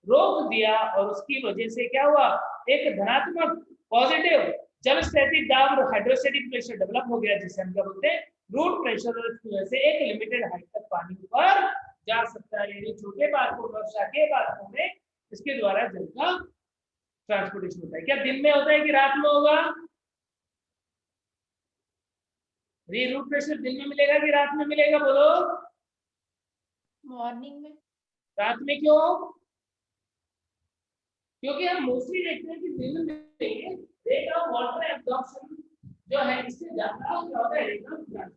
रोक दिया, और उसकी वजह से क्या हुआ? एक धनात्मक पॉजिटिव जल स्थितिक दाब और हाइड्रोस्टैटिक प्रेशर डेवलप हो गया, जिसे हम क्या बोलते हैं? Root pressure. और इसकी वजह से एक लिमिटेड हाइट तक पानी ऊपर जा सकता है, यानी छोटे पात्रों वर्षा के पात्रों में इसके द्वारा जल का ट्रांसपोर्टेशन होता है। क्या दिन में होता है कि रात में होगा? ये रूट प्रेशर दिन में मिलेगा कि रात में मिलेगा? बोलो, मॉर्निंग में। रात में क्यों? क्योंकि हम मोस्टली देखते हैं कि दिन में रेट ऑफ वाटर एब्जॉर्प्शन जो है इससे ज्यादा क्या होता है ट्रांसपोर्टेशन।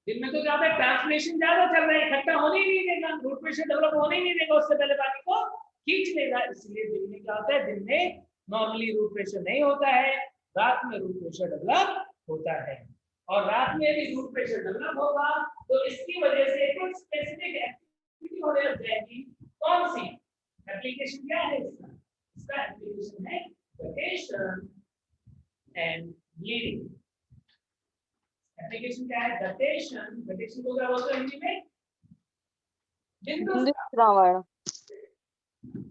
दिन में तो क्या होता है ट्रांसलेशन ज्यादा चल रहा है, इकट्ठा होने ही नहीं देगा, रूट प्रेशर डेवलप होने ही नहीं देगा, उससे पहले पानी को खींच लेगा। इसलिए दिन में क्या होता है, दिन में नॉर्मली रूट प्रेशर नहीं होता है, रात में रूट प्रेशर डेवलप होता है। और रात में भी रूट प्रेशर डेवलप होगा तो इसकी वजह से कुछ स्पेसिफिक एक्टिविटी होने लग जाएगी। कौन सी एप्लीकेशन क्या है इसका? इसका एप्लीकेशन है गटेशन एंड ब्लीडिंग। एप्लीकेशन क्या है? गटेशन। गटेशन को क्या बोलते हैं हिंदी में? बिंदुस्राव।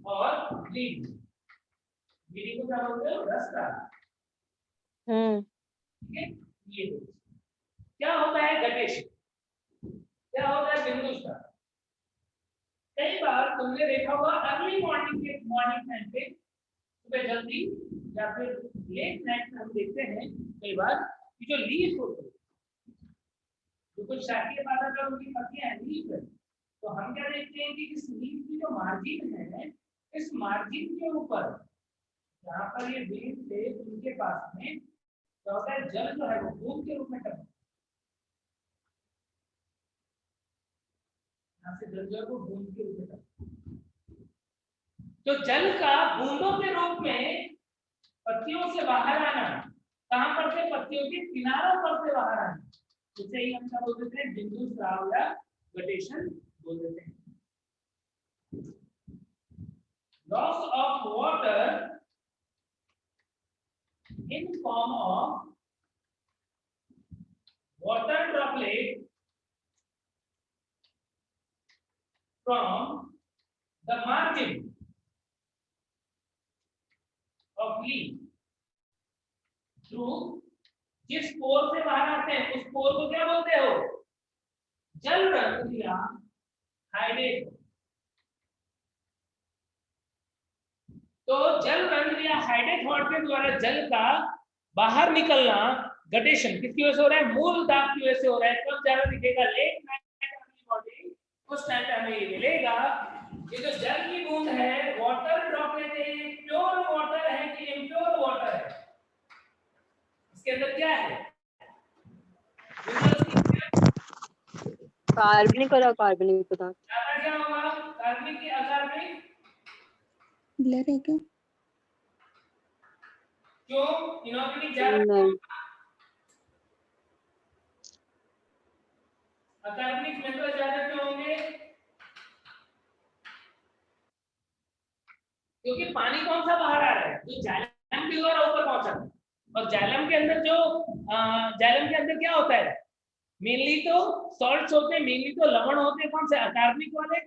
और ब्लीडिंग, ब्लीडिंग को क्या बोलते हैं? रसस्राव। ठीक है, ये क्या होता है गटेशन, क्या होता है बिंदुस्राव। कई बार तुमने देखा होगा अर्ली मॉर्निंग टाइम पे, सुबह जल्दी या फिर लेट नाइट में हम देखते हैं कई बार कि जो लीफ होते हैं, जो कुछ शाखीय पादप है उनकी पत्तियां हैं लीफ है, तो हम क्या देखते हैं कि इस लीफ की जो मार्जिन है, इस मार्जिन के ऊपर जहाँ पर ये वेन थे उनके पास में क्या होता है, जल जो है वो बूंद के रूप में टपकता है। यहाँ से जल जो है वो बूंद के रूप में टपकता है। तो जल का बूंदों के रूप में पत्तियों से बाहर आना, कहां पर से? पत्तियों के किनारों पर से बाहर आना, इसे ही हम क्या बोल देते हैं? बिंदुस्राव या गटेशन बोल देते हैं। Loss of water in form of water droplet from the margin of leaf through जिस पोर से बाहर आते हैं उस पोर को क्या बोलते हो? जल रंध्र या हाइडेट। तो जल रंध्र या हाइडेट के द्वारा जल का बाहर निकलना गटेशन किसकी वजह से हो रहा है? मूल दाब की वजह से हो रहा है। कब ज्यादा दिखेगा? लेट नाइट, उस टाइम पे हमें ये मिलेगा। ये जो जल की बूंद है, वाटर ड्रॉपलेट है, प्योर वाटर है कि इम्प्योर वाटर है? इसके अंदर क्या है? कार्बनिक और अकार्बनिक पदार्थ। क्या होगा? कार्बनिक की अकार्बनिक? ब्लर है क्या? क्यों? इनऑर्गेनिक ज्यादा, अकार्बनिक मिनरल ज्यादा क्यों होंगे? क्योंकि पानी कौन सा बाहर आ रहा है? जो जाइलम के द्वारा ऊपर पहुंचा है। और जाइलम के अंदर जो जाइलम के अंदर क्या होता है? मेनली तो सॉल्ट्स होते हैं, मेनली तो लवण होते हैं। कौन से? अकार्बनिक वाले।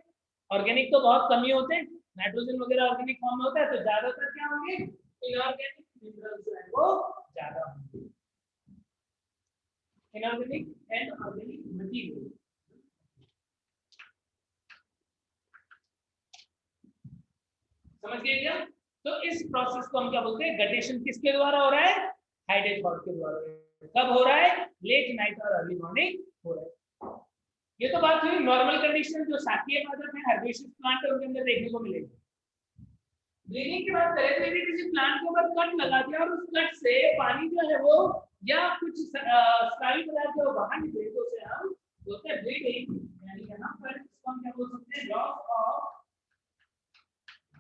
ऑर्गेनिक तो बहुत कम ही होते हैं, नाइट्रोजन वगैरह ऑर्गेनिक फॉर्म में होता है। तो ज्यादातर क्या होंगे? इनऑर्गेनिक मिनरल्स जो है वो ज्यादा होंगे। Inorganic and organic material. समझ गए क्या? तो इस प्रोसेस को हम क्या बोलते हैं? गटेशन किसके द्वारा हो रहा है? हाइडेट के द्वारा। कब हो रहा है? लेट नाइट और अर्ली मॉर्निंग हो रहा है। ये तो बात हुई नॉर्मल कंडीशन, जो शाखीय पादप है, हर्बेशियस प्लांट है, उनके अंदर देखने को मिलेगी। ब्लीडिंग की बात करें तो यदि किसी प्लांट के ऊपर कट लगा दिया और उस कट से पानी जो है वो या कुछ स्रावी पदार्थ जो बाहर निकले तो उसे हम बोलते हैं ब्लीडिंग। यानी यहाँ पर इसको हम क्या बोल सकते हैं? लॉस ऑफ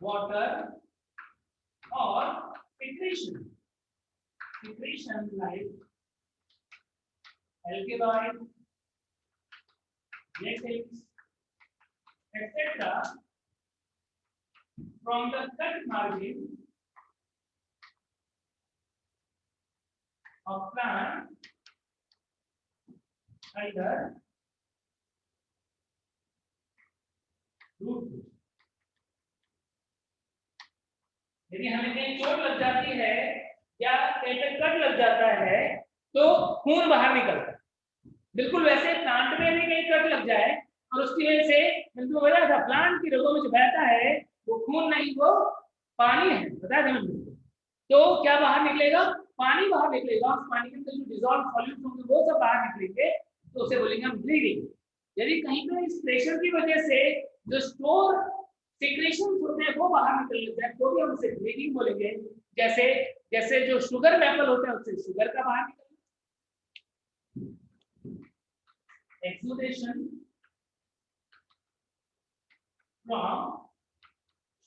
वाटर और secretion like alkaloid, latex, etc. from the cut margin of plant either root। यदि हमें कहीं चोट लग जाती है या कहीं पे कट लग जाता है तो खून बाहर निकलता है। बिल्कुल वैसे प्लांट में भी कहीं कट लग जाए और उसकी वजह से बिल्कुल वजह था प्लांट की रगों में जो बहता है वो खून नहीं, वो पानी है। बताया समझ में? तो क्या बाहर निकलेगा? पानी बाहर निकलेगा। उस पानी के अंदर जो डिसॉल्व सॉल्यूट्स होंगे वो सब बाहर निकलेंगे, तो उसे बोलेंगे हम ब्लीडिंग। यदि कहीं पे इस प्रेशर की वजह से जो स्टोर सिक्रेशंस होते हैं वो बाहर निकल जाए तो भी हम उसे ब्लीडिंग बोलेंगे। जैसे जैसे जो शुगर मैपल होता है उससे शुगर का बाहर निकलना, exudation from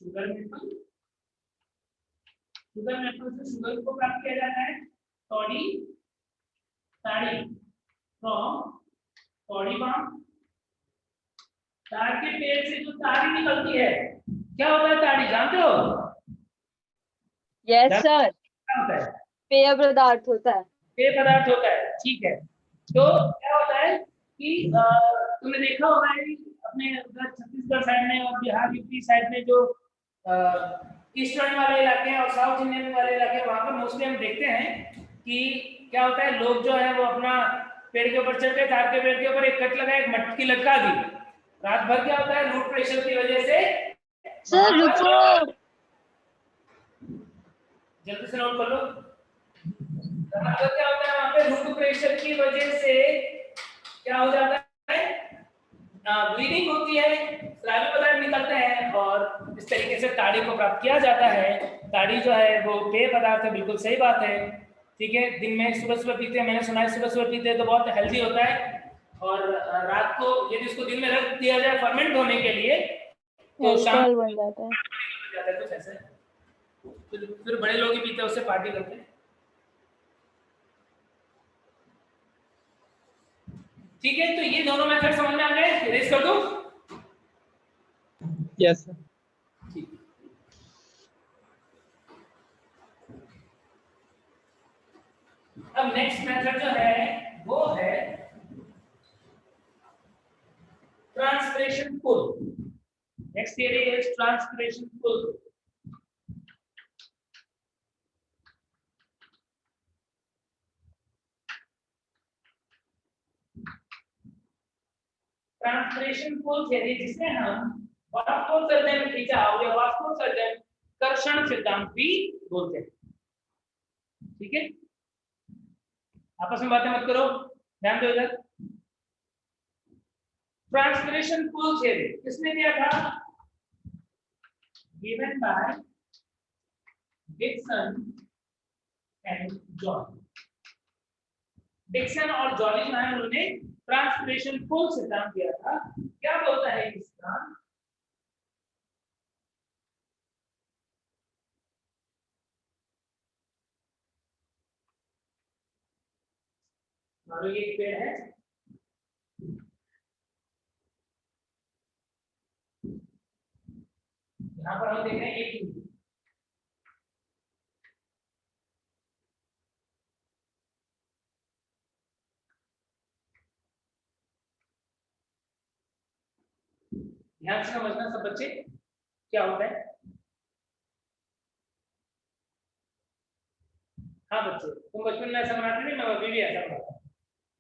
sugar maple, sugar maple से शुगर को प्राप्त किया जाता है, तौड़ी ताड़ी फ्रॉम तौड़ी बाम, ताड़ के पेड़ से जो ताड़ी निकलती है क्या होता है, ताड़ी जानते हो? यस सर, क्या होता है? पेय पदार्थ होता है। पेय पदार्थ होता है, ठीक है। तो क्या होता है कि तुमने देखा होगा कि अपने उधर छत्तीसगढ़ साइड में और बिहार यूपी साइड में जो ईस्टर्न वाले इलाके हैं और साउथ इंडियन वाले इलाके हैं, वहां पर मोस्टली हम देखते हैं कि क्या होता है, लोग जो है वो अपना पेड़ के ऊपर चढ़ के ताड़ के पेड़ के ऊपर एक कट लगाए, एक मटकी लटका दी, रात भर क्या होता है रूट प्रेशर की वजह से। सर रुको, जल्दी से नोट कर लो। क्या होता है वहां पे रूट प्रेशर की वजह से क्या हो जाता है, ब्लीडिंग होती है, स्रावी पदार्थ निकलते हैं और इस तरीके से ताड़ी को प्राप्त किया जाता है। ताड़ी जो है वो पेय पदार्थ है, बिल्कुल सही बात है, ठीक है। दिन में सुबह सुबह पीते हैं, मैंने सुना है सुबह सुबह पीते हैं तो बहुत हेल्दी होता है, और रात को यदि इसको दिन में रख दिया जाए फर्मेंट होने के लिए तो शाम बन जाता है। कुछ ऐसे, फिर बड़े लोग ही पीते हैं, उससे पार्टी करते हैं, ठीक है। तो ये दोनों मेथड समझ में आ गए, इरेज कर दो। Yes sir. अब नेक्स्ट मेथड जो है वो है transpiration pull. Next theory is transpiration pull. Transpiration pull theory जिसे हम वास्कोसर्जन खींचा या वास्कोसर्जन कर्षण सिद्धांत भी बोलते हैं, ठीक है। आपस में बातें मत करो, ध्यान दो इधर। ट्रांसपिरेशन पुल थियरी किसने दिया था? Given by Dixon and Jolly. Dixon और जॉली जो है उन्होंने ट्रांसपिरेशन पुल सिद्धांत दिया था। क्या बोलता है ये सिद्धांत? मान लो ये एक पेड़ है, यहाँ पर हम देख रहे हैं एक, ध्यान से समझना सब बच्चे क्या होता है। हाँ बच्चे, तुम बचपन में ऐसा बनाते नहीं, मैं अभी भी ऐसा बनाता हूँ,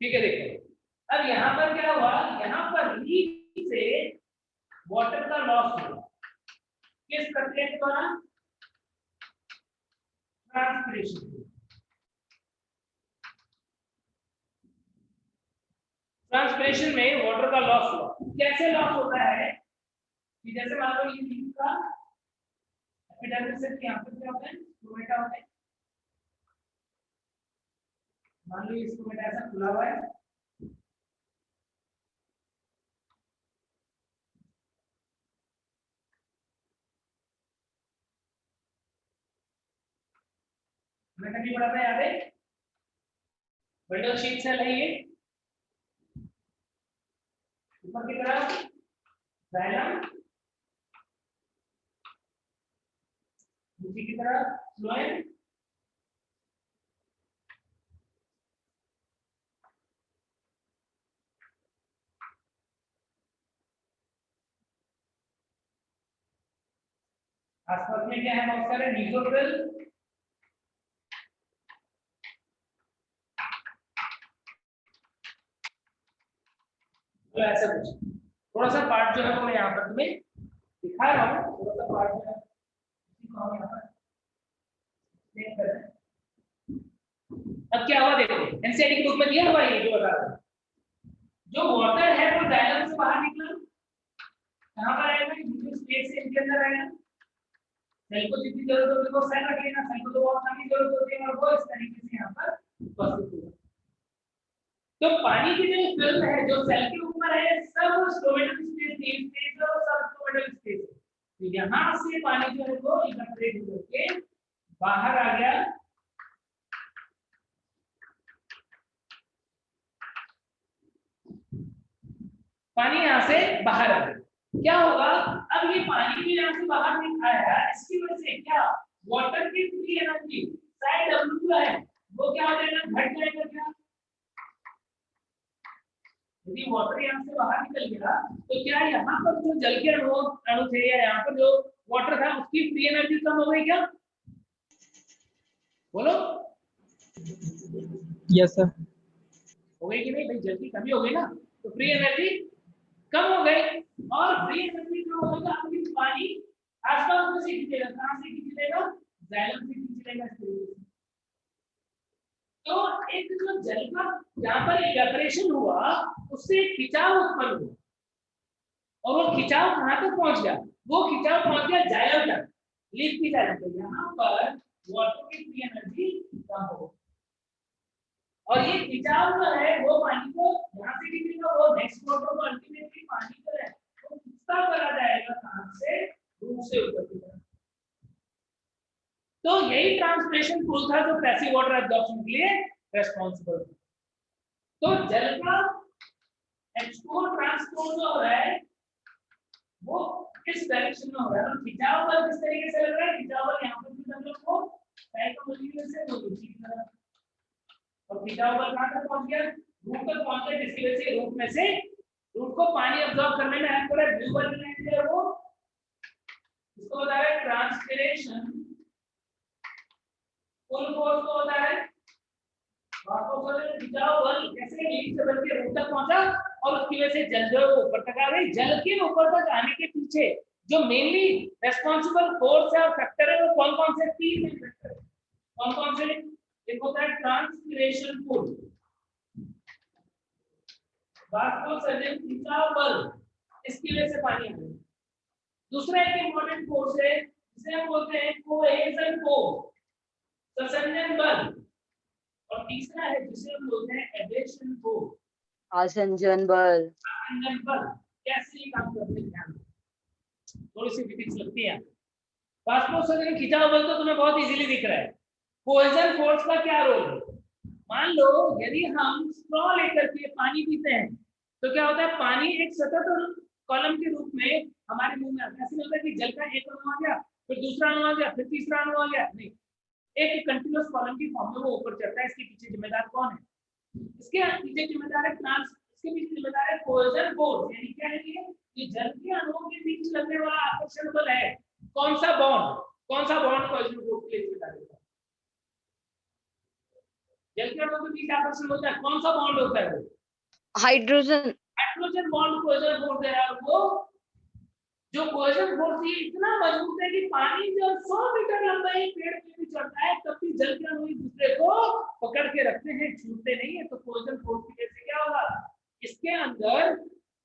ठीक है। देखो अब यहाँ पर क्या हुआ, यहाँ पर लीफ से वाटर का लॉस हुआ, किस प्रक्रिया के दौरान? ट्रांसपिरेशन। ट्रांसपिरेशन में वाटर का लॉस हुआ। कैसे लॉस होता है कि जैसे मान लो ये लीफ का एपिडर्मिस से यहाँ पर क्या होता है, स्टोमेटा होता है। मान लो ये स्टोमेटा ऐसा खुला हुआ है, हमें कभी पढ़ा था याद है, बंडल शीट सेल है ये, ऊपर की तरफ जाइलम, नीचे की तरफ फ्लोएम, आसपास में क्या है, बहुत सारे न्यूक्लियल, तो ऐसा कुछ थोड़ा सा पार्ट जो है वो मैं यहाँ पर तुम्हें दिखा रहा हूँ, थोड़ा सा पार्ट जो है इसी को हम यहाँ पर देख कर रहे हैं। अब क्या हुआ देखो, एनसीईआरटी के बुक में दिया हुआ है ये जो बता रहा हूँ, जो वाटर है वो जाइलम से बाहर निकला, कहाँ पर आएगा, न्यूक्लियस स्टेट से इनके अंदर आएगा, सेल को जितनी जरूरत होती है वो सेल रख लेना, सेल को तो बहुत कम ही जरूरत होती है और वो इस तरीके से यहाँ पर उपस्थित होगा। तो पानी की जो फिल्म है जो सेल के ऊपर है सब स्टोमेटल स्पेस और सब स्टोमेटल स्पेस है। तो यहाँ से पानी जो है वो इवेपोरेट होके बाहर आ गया, पानी यहाँ से बाहर आ गया। क्या होगा अब ये पानी भी यहाँ से बाहर नहीं आया, इसकी वजह से क्या वाटर की फ्री एनर्जी साइड W है वो क्या हो जाएगा, घट जाएगा। क्या यदि वाटर यहाँ से बाहर निकल गया तो क्या यहाँ पर जो जल के अणु थे या यहाँ पर जो वाटर था उसकी फ्री एनर्जी कम हो गई क्या? बोलो। Yes sir. हो गई कि नहीं भाई? जल की कमी हो गई ना, तो फ्री एनर्जी कम हो गई और फ्री एनर्जी कम होगा तो आपकी पानी आसपास में से खींचेगा। कहां से खींचेगा? जाइलम से खींचेगा। इस तरीके से तो एक जो जल का जहां पर इवेपोरेशन हुआ उससे खिंचाव उत्पन्न हुआ और वो खिंचाव कहां तक पहुंच गया? वो खिंचाव पहुंच गया जाइलम तक, लीफ की जाइलम तक। यहाँ पर वाटर की फ्री एनर्जी कम हो और ये खिंचाव जो है वो पानी को यहाँ से खींचेगा, वो नेक्स्ट वाटर को अल्टीमेटली पानी जो है वो खिंचता चला जाएगा कहां से? रूट से ऊपर की तरफ। तो यही ट्रांसपिरेशन पुल था जो पैसिव वाटर एब्जॉर्प्शन के लिए रेस्पॉन्सिबल था। तो जल का एक्सपोर्ट ट्रांसपोर्ट जो हो रहा है वो किस डायरेक्शन में हो रहा है और खिंचाव बल किस तरीके से लग रहा है? खिंचाव बल यहाँ पर भी हम लोग को साइकोमोलिक्यूलर से नीचे की तरफ और खिंचाव बल कहां तक पहुंच गया? रूट तक पहुंच गया, जिसकी वजह से रूट में से रूट को पानी अब्सॉर्ब करने में हेल्प कर रहा है। ब्लू वाली लाइन जो है वो इसको बता रहा है ट्रांसपिरेशन पुल फोर्स को बता रहा है। आपको बोले खिंचाव बल कैसे लीड से बल के रूट तक पहुंचा और उसकी वजह से जल जो है ऊपर तक आ गई। जल के ऊपर तक आने के पीछे जो मेनली रेस्पॉन्सिबल फोर्स है और फैक्टर है वो कौन कौन से? 3 फैक्टर है। कौन कौन से? एक होता है ट्रांसपिरेशन पुल, वाष्पोत्सर्जन खिंचाव बल, इसकी वजह से पानी आ गया। दूसरा एक इंपॉर्टेंट फोर्स है जिसे हम बोलते हैं कोहेजन फोर्स, संसंजन बल, और तीसरा है जिसे हम बोलते हैं एब्रेशन फोर्स, आसंजन बल। आसंजन बल। कैसे ये काम करते हैं ध्यान दो, थोड़ी सी डिफिकल्ट लगती है। वाष्पोत्सर्जन खिंचाव बल तो तुम्हें बहुत इजीली दिख रहा है। कोहेजन फोर्स का क्या रोल है? मान लो यदि हम स्ट्रॉ लेकर के पानी पीते हैं तो क्या होता है? पानी एक सतत कॉलम के रूप में हमारे मुंह में आता है। ऐसे नहीं होता कि जल का एक अणु आ गया, फिर दूसरा अणु आ गया, फिर तीसरा अणु आ गया। नहीं, एक कंटीन्यूअस कॉलम की फॉर्म में वो ऊपर चढ़ता है। इसके पीछे जिम्मेदार कौन है? इसके पीछे जिम्मेदार है इसके पीछे जिम्मेदार है कोहेजन फोर्स। यानी क्या है ये जल के अणुओं के बीच लगने वाला आकर्षण बल है। कौन सा बॉन्ड? कौन सा बॉन्ड कोहेजन फोर्स के लिए जिम्मेदार है? जल के अणुओं के बीच आकर्षण होता है, कौन सा बॉन्ड होता है? Hydrogen. Hydrogen bond cohesion force है। और वो जो कोहेजन फोर्स ये इतना मजबूत है कि पानी जब 100 मीटर लंबाई पेड़ पे भी चढ़ता है तब भी जल के अणु एक दूसरे को पकड़ के रखते हैं, छूटते नहीं है। तो कोहेजन फोर्स की वजह से क्या होगा? इसके अंदर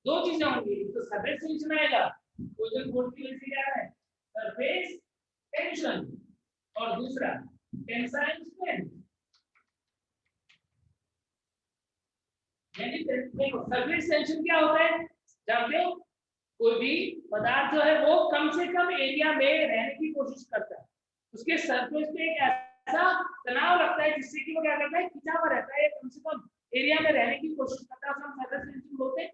दो चीजें होंगी, तो सरफेस टेंशन आएगा। कोहेजन फोर्स की वजह से क्या है? सरफेस टेंशन, और दूसरा टेंसाइल स्ट्रेंथ। यानी सरफेस टेंशन क्या होता है? जानते हो? कोई भी पदार्थ जो है वो कम से कम एरिया में रहने की कोशिश करता है, उसके सरफेस पे एक ऐसा तनाव लगता है जिससे कि वो क्या करता है? खिंचा हुआ रहता है, कम से कम एरिया में रहने की कोशिश करता है। हम सरफेस टेंशन बोलते हैं।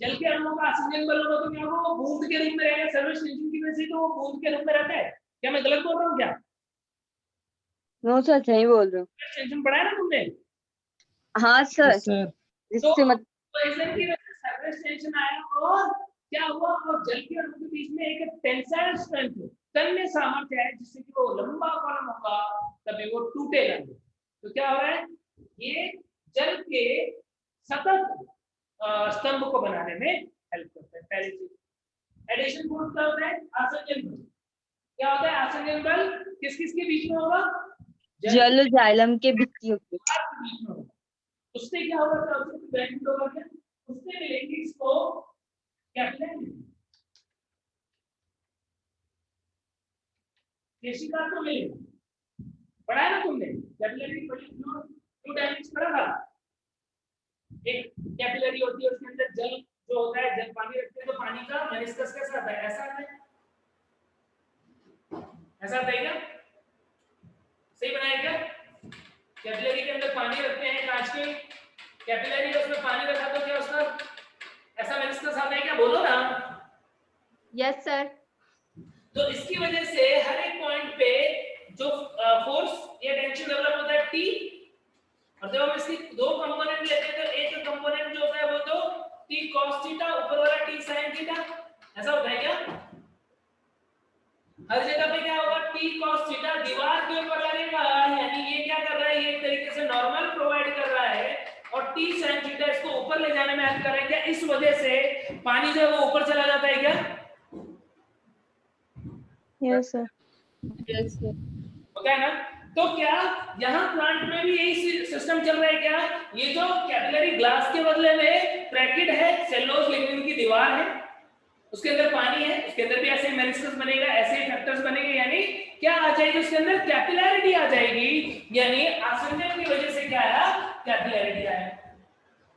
जल के अणुओं का आसंजन बल होगा तो क्या होगा? वो बूंद के रूप में रहेगा। सरफेस टेंशन की वजह से तो वो बूंद के रूप में रहता है। क्या मैं गलत बोल रहा हूँ क्या? नो सर, सही बोल रहे हो। टेंशन पढ़ा है ना तुमने? हाँ सर। सर इससे मत कोहेजन की वजह से सरफेस टेंशन आया और क्या हुआ? और जल के अणु के बीच में एक टेंसाइल स्ट्रेंथ, तन्य सामर्थ्य है जिससे कि वो लंबा कॉलम होगा तभी वो टूटेगा नहीं। तो क्या हो रहा है? ये जल के सतत स्तंभ को बनाने में हेल्प करता है। पहली चीज एडिशन फोर्स क्या होता है? आसंजन बल। क्या होता है आसंजन बल? किस किस के बीच में होगा? जल जाइलम के बीच में होगा। उससे क्या होगा? उससे बेनिफिट होगा क्या? उससे मिलेंगे इसको क्या कहते हैं? केशिका तो मिलेगा, पढ़ा है ना तुमने कैपिलरी फ्लो 2 डायमेंशन पढ़ा था। एक कैपिलरी होती है, उसके अंदर जल जो होता है, जल पानी रखते हैं तो पानी का मेनिस्कस कैसा आता है, ऐसा आता है, ऐसा आता है क्या, सही बनाया क्या? कैपिलरी के अंदर पानी रखते हैं, कांच के कैपिलरी है, उसमें पानी रखा तो क्या उसका ऐसा मेनिस्कस आता है क्या, बोलो ना। Yes sir. तो इसकी वजह से हर एक पॉइंट पे जो फोर्स या टेंशन डेवलप होता है T, और जब हम इसकी दो कंपोनेंट लेते हैं तो एक कंपोनेंट जो होता है वो तो T cos थीटा, ऊपर वाला T sin थीटा, ऐसा होता है क्या? हर जगह पे क्या होगा, T cos थीटा दीवार के ऊपर लगेगा, यानी ये क्या कर रहा है, ये एक तरीके से नॉर्मल प्रोवाइड कर रहा है, और T sin थीटा इसको ऊपर ले जाने में हेल्प कर रहा है क्या? इस वजह से पानी जो है वो ऊपर चला जाता है क्या? Yes sir. Yes sir. होता है ना? तो क्या यहाँ प्लांट में भी यही सिस्टम चल रहा है क्या? ये जो कैपिलरी ग्लास के बदले में ब्रैकेट है, सेलुलोज लिग्निन की दीवार है, उसके अंदर पानी है, उसके अंदर भी ऐसे मेनिस्कस बनेगा, ऐसे ही फैक्टर्स बनेंगे, यानी क्या आ जाएगी उसके अंदर, कैपिलैरिटी आ जाएगी, यानी आसंजन की वजह से क्या आया, कैपिलैरिटी आया,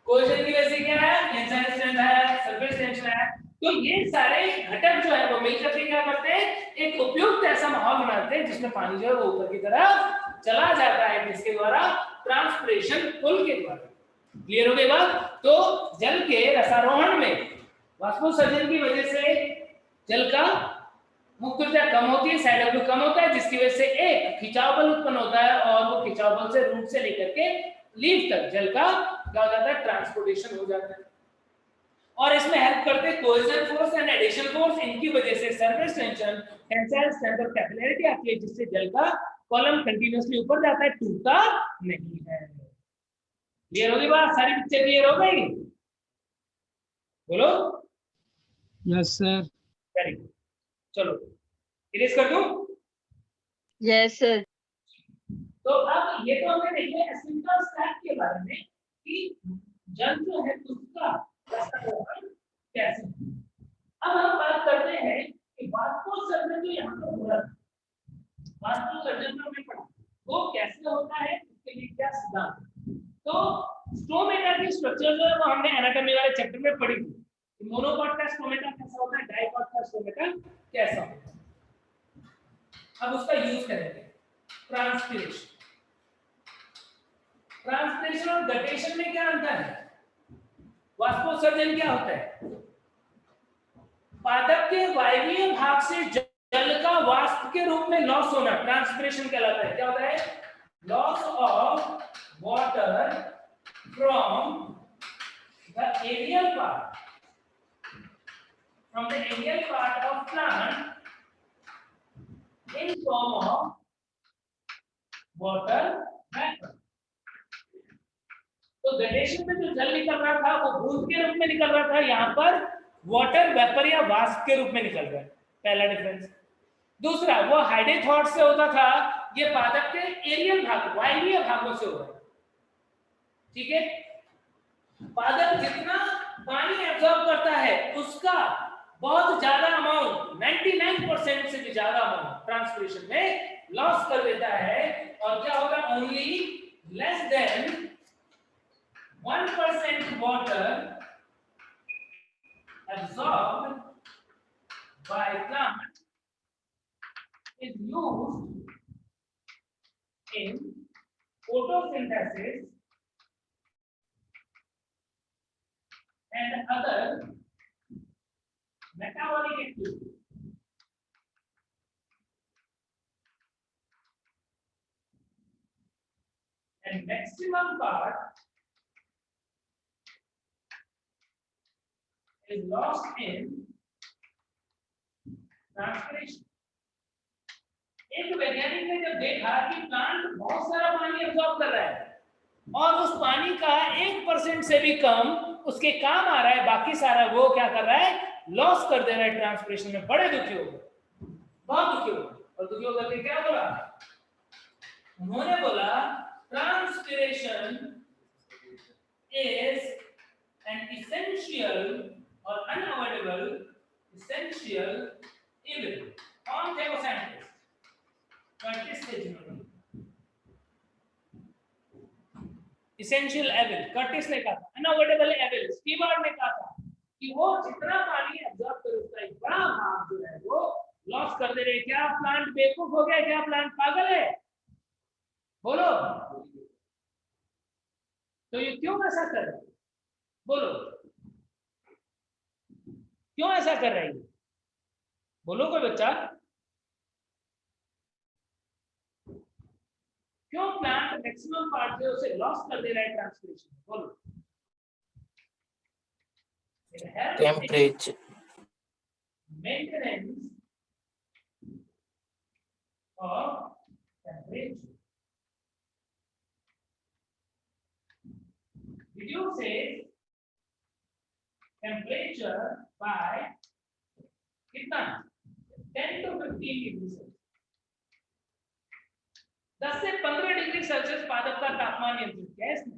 कोहेजन की वजह से क्या आया, टेंसाइल स्ट्रेंथ आया, सरफेस टेंशन आया। तो ये सारे घटक जो है वो मिलकर के क्या करते हैं, एक उपयुक्त ऐसा माहौल बनाते हैं जिसमें पानी जो है वो ऊपर की तरफ चला जाता है, किसके द्वारा, ट्रांसपिरेशन पुल के द्वारा। क्लियर हो गई बात? तो जल के रसारोहण में वाष्पोत्सर्जन की वजह से जल का मुक्तता कम होती है, साइड W कम होता है, जिसकी वजह से एक खिंचाव बल उत्पन्न होता है, और वो खिंचाव बल से रूट से लेकर के लीफ तक जल का क्या हो जाता है, ट्रांसपोर्टेशन हो जाता है। और इसमें हेल्प करते हैं cohesion force and adhesion force, इनकी वजह से सरफेस टेंशन, टेंसाइल स्ट्रेंथ और कैपिलैरिटी आती है, जिससे जल का कॉलम कंटीन्यूअसली ऊपर जाता है, टूटता नहीं है। क्लियर होगी बात? सारी पिक्चर क्लियर हो गई? बोलो यस सर। वेरी गुड, चलो इरेज कर दूं। Yes sir. तो अब ये तो हमने देखा एसिम्पल स्टैक के बारे में कि जल जो है उसका रसारोहण कैसे। अब हम बात करते हैं कि वाष्पोत्सर्जन जो यहाँ पर हो रहा है, वाष्पोत्सर्जन जो हमने पढ़ा वो कैसे होता है, उसके लिए क्या सिद्धांत है। तो स्टोमेटा की स्ट्रक्चर जो है वो हमने एनाटॉमी वाले चैप्टर में पढ़ी थी, मोनोकॉट का स्टोमेटा कैसा होता है, डाइकॉट का स्टोमेटा कैसा होता है। अब उसका यूज करेंगे, ट्रांसपिरेशन। ट्रांसपिरेशन और गटेशन में क्या अंतर है? वाष्पोत्सर्जन क्या होता है, पादप के वायवीय भाग से जल का वाष्प के रूप में लॉस होना ट्रांसपिरेशन कहलाता है। क्या होता है? Loss of water from the aerial part, from the aerial part of plant in form of water vapor। तो गटेशन में जो जल निकल रहा था वो बूंद के रूप में निकल रहा था, यहाँ पर वाटर वेपर या वाष्प के रूप में निकल रहा है, पहला डिफरेंस। दूसरा, वो हाइडेथॉट से होता था, ये पादप के एरियल भाग, वायवीय भागों से हो रहा है। ठीक है, पादप जितना पानी एब्जॉर्ब करता है उसका बहुत ज्यादा अमाउंट, 99% से भी ज्यादा अमाउंट ट्रांसपिरेशन में लॉस कर देता है, और क्या होगा, only less than 1% water absorbed by plant is used in photosynthesis and other metabolic activity। And maximum part is lost in transpiration। एक वैज्ञानिक ने जब देखा कि प्लांट बहुत सारा पानी एब्जॉर्ब कर रहा है और उस पानी का 1% से भी कम उसके काम आ रहा है, बाकी सारा वो क्या कर रहा है, लॉस कर दे रहा है ट्रांसपिरेशन में। बड़े दुखी हो गए, बहुत दुखी हो गए, और दुखी होकर के क्या बोला, उन्होंने बोला transpiration is an essential or unavoidable essential evil। कौन थे वो साइंटिस्ट? कर्टिस ने इसेंशियल एविल, कर्टिस ने कहा था, अनअवॉइडेबल एविल, स्टीवर्ट ने कहा था कि वो जितना पानी एब्जॉर्ब करे उसका एक बड़ा भाग जो है वो लॉस कर दे रहे। क्या प्लांट बेवकूफ हो गया? क्या प्लांट पागल है? बोलो। तो ये क्यों ऐसा कर रहे हैं? बोलो, क्यों ऐसा कर रहे हैं? बोलो कोई बच्चा, क्यों प्लांट मैक्सिमम पार्ट जो उसे लॉस कर दे रहा है ट्रांसपिरेशन? बोलो। Temperature, maintenance of temperature, reduces temperature by कितना? 10 to 15 डिग्री सेल्सियस। 10 से 15 डिग्री सेल्सियस पादप का तापमान नियंत्रित किया है इसने,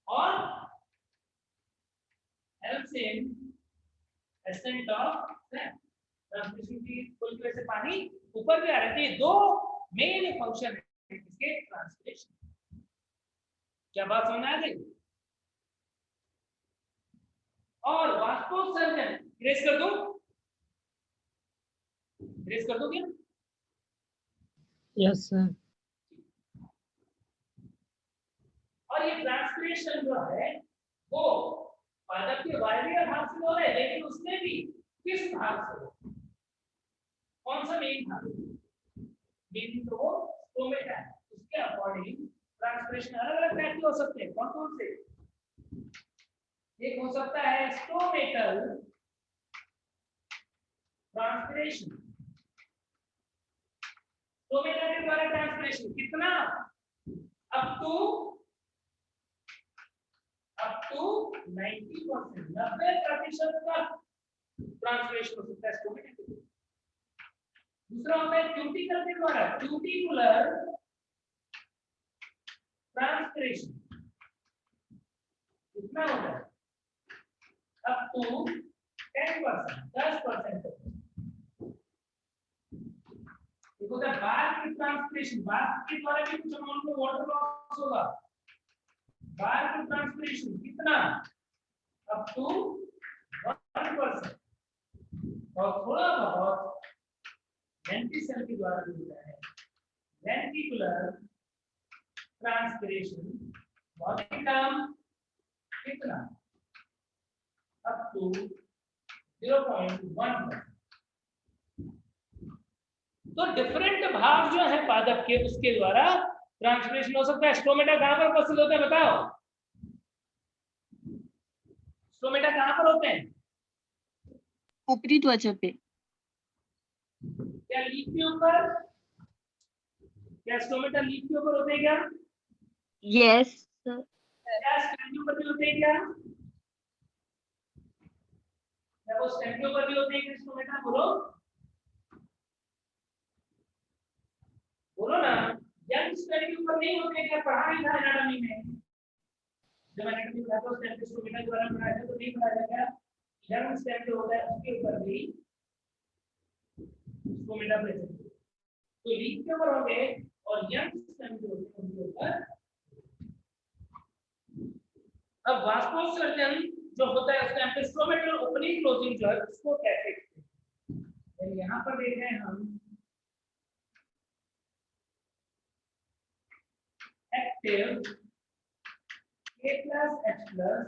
और helps in ascent of transmission की कुल वजह से पानी ऊपर भी आ रहे थे। दो मेन फंक्शन है इसके ट्रांसपिरेशन। क्या बात समझ आ गई? और वाष्पोत्सर्जन इरेज कर दूं? इरेज कर दूं क्या? Yes sir. और ये ट्रांसपिरेशन जो है वो पादप के वायवीय भाग से हो रहा है, लेकिन उसमें भी किस भाग से हो? कौन सा मेन भाग? मेन तो वो स्टोमेटा है। उसके अकॉर्डिंग ट्रांसपिरेशन अलग अलग टाइप के हो सकते हैं। कौन कौन से? एक हो सकता है स्टोमेटल ट्रांसपिरेशन। स्टोमेटा के द्वारा ट्रांसपिरेशन कितना? अप टू 90%, 90% का ट्रांसपिरेशन हो सकता है स्टोमेटा के द्वारा। दूसरा होता है क्यूटिकल के द्वारा, क्यूटिकुलर ट्रांसपिरेशन। कितना होता है? Up to 10%, 10%। एक होता है बार की ट्रांसपिरेशन, बार के द्वारा भी कुछ अमाउंट में वाटर लॉस होगा। बार की ट्रांसपिरेशन कितना? Up to 1%। और थोड़ा बहुत वेंटिसेल के द्वारा भी होता है, वेंटिकुलर ट्रांसपिरेशन। बहुत ही कम, कितना? Up to 0.1%। तो डिफरेंट भाग जो है पादप के, उसके द्वारा ट्रांसपिरेशन हो सकता है। स्टोमेटा कहां पर उपस्थित होते हैं बताओ? स्टोमेटा कहां पर होते हैं? ऊपरी त्वचा पे। क्या लीफ के ऊपर? क्या स्टोमेटा लीफ के ऊपर होते हैं क्या? यस। क्या स्टेम के ऊपर भी होते हैं क्या? क्या वो स्टेम के ऊपर भी होते हैं स्टोमेटा? बोलो बोलो ना। यंग स्टेम के ऊपर नहीं होते क्या? पढ़ा नहीं था एनाटॉमी में? जब एनाटॉमी में था तो स्टेम के स्टोमेटा के बारे में पढ़ाया था, तो नहीं पढ़ाया क्या? यंग स्टेम जो होता है उसके ऊपर भी स्टोमेटा प्रेजेंट है। तो लीफ के ऊपर होंगे और यंग स्टेम जो होते हैं उनके ऊपर। अब वाष्पोत्सर्जन जो होता है उसका एपिस्टोमेटल ओपनिंग क्लोजिंग जो है उसको कैसे देखते हैं? यहाँ पर देख रहे हैं हम active K plus H plus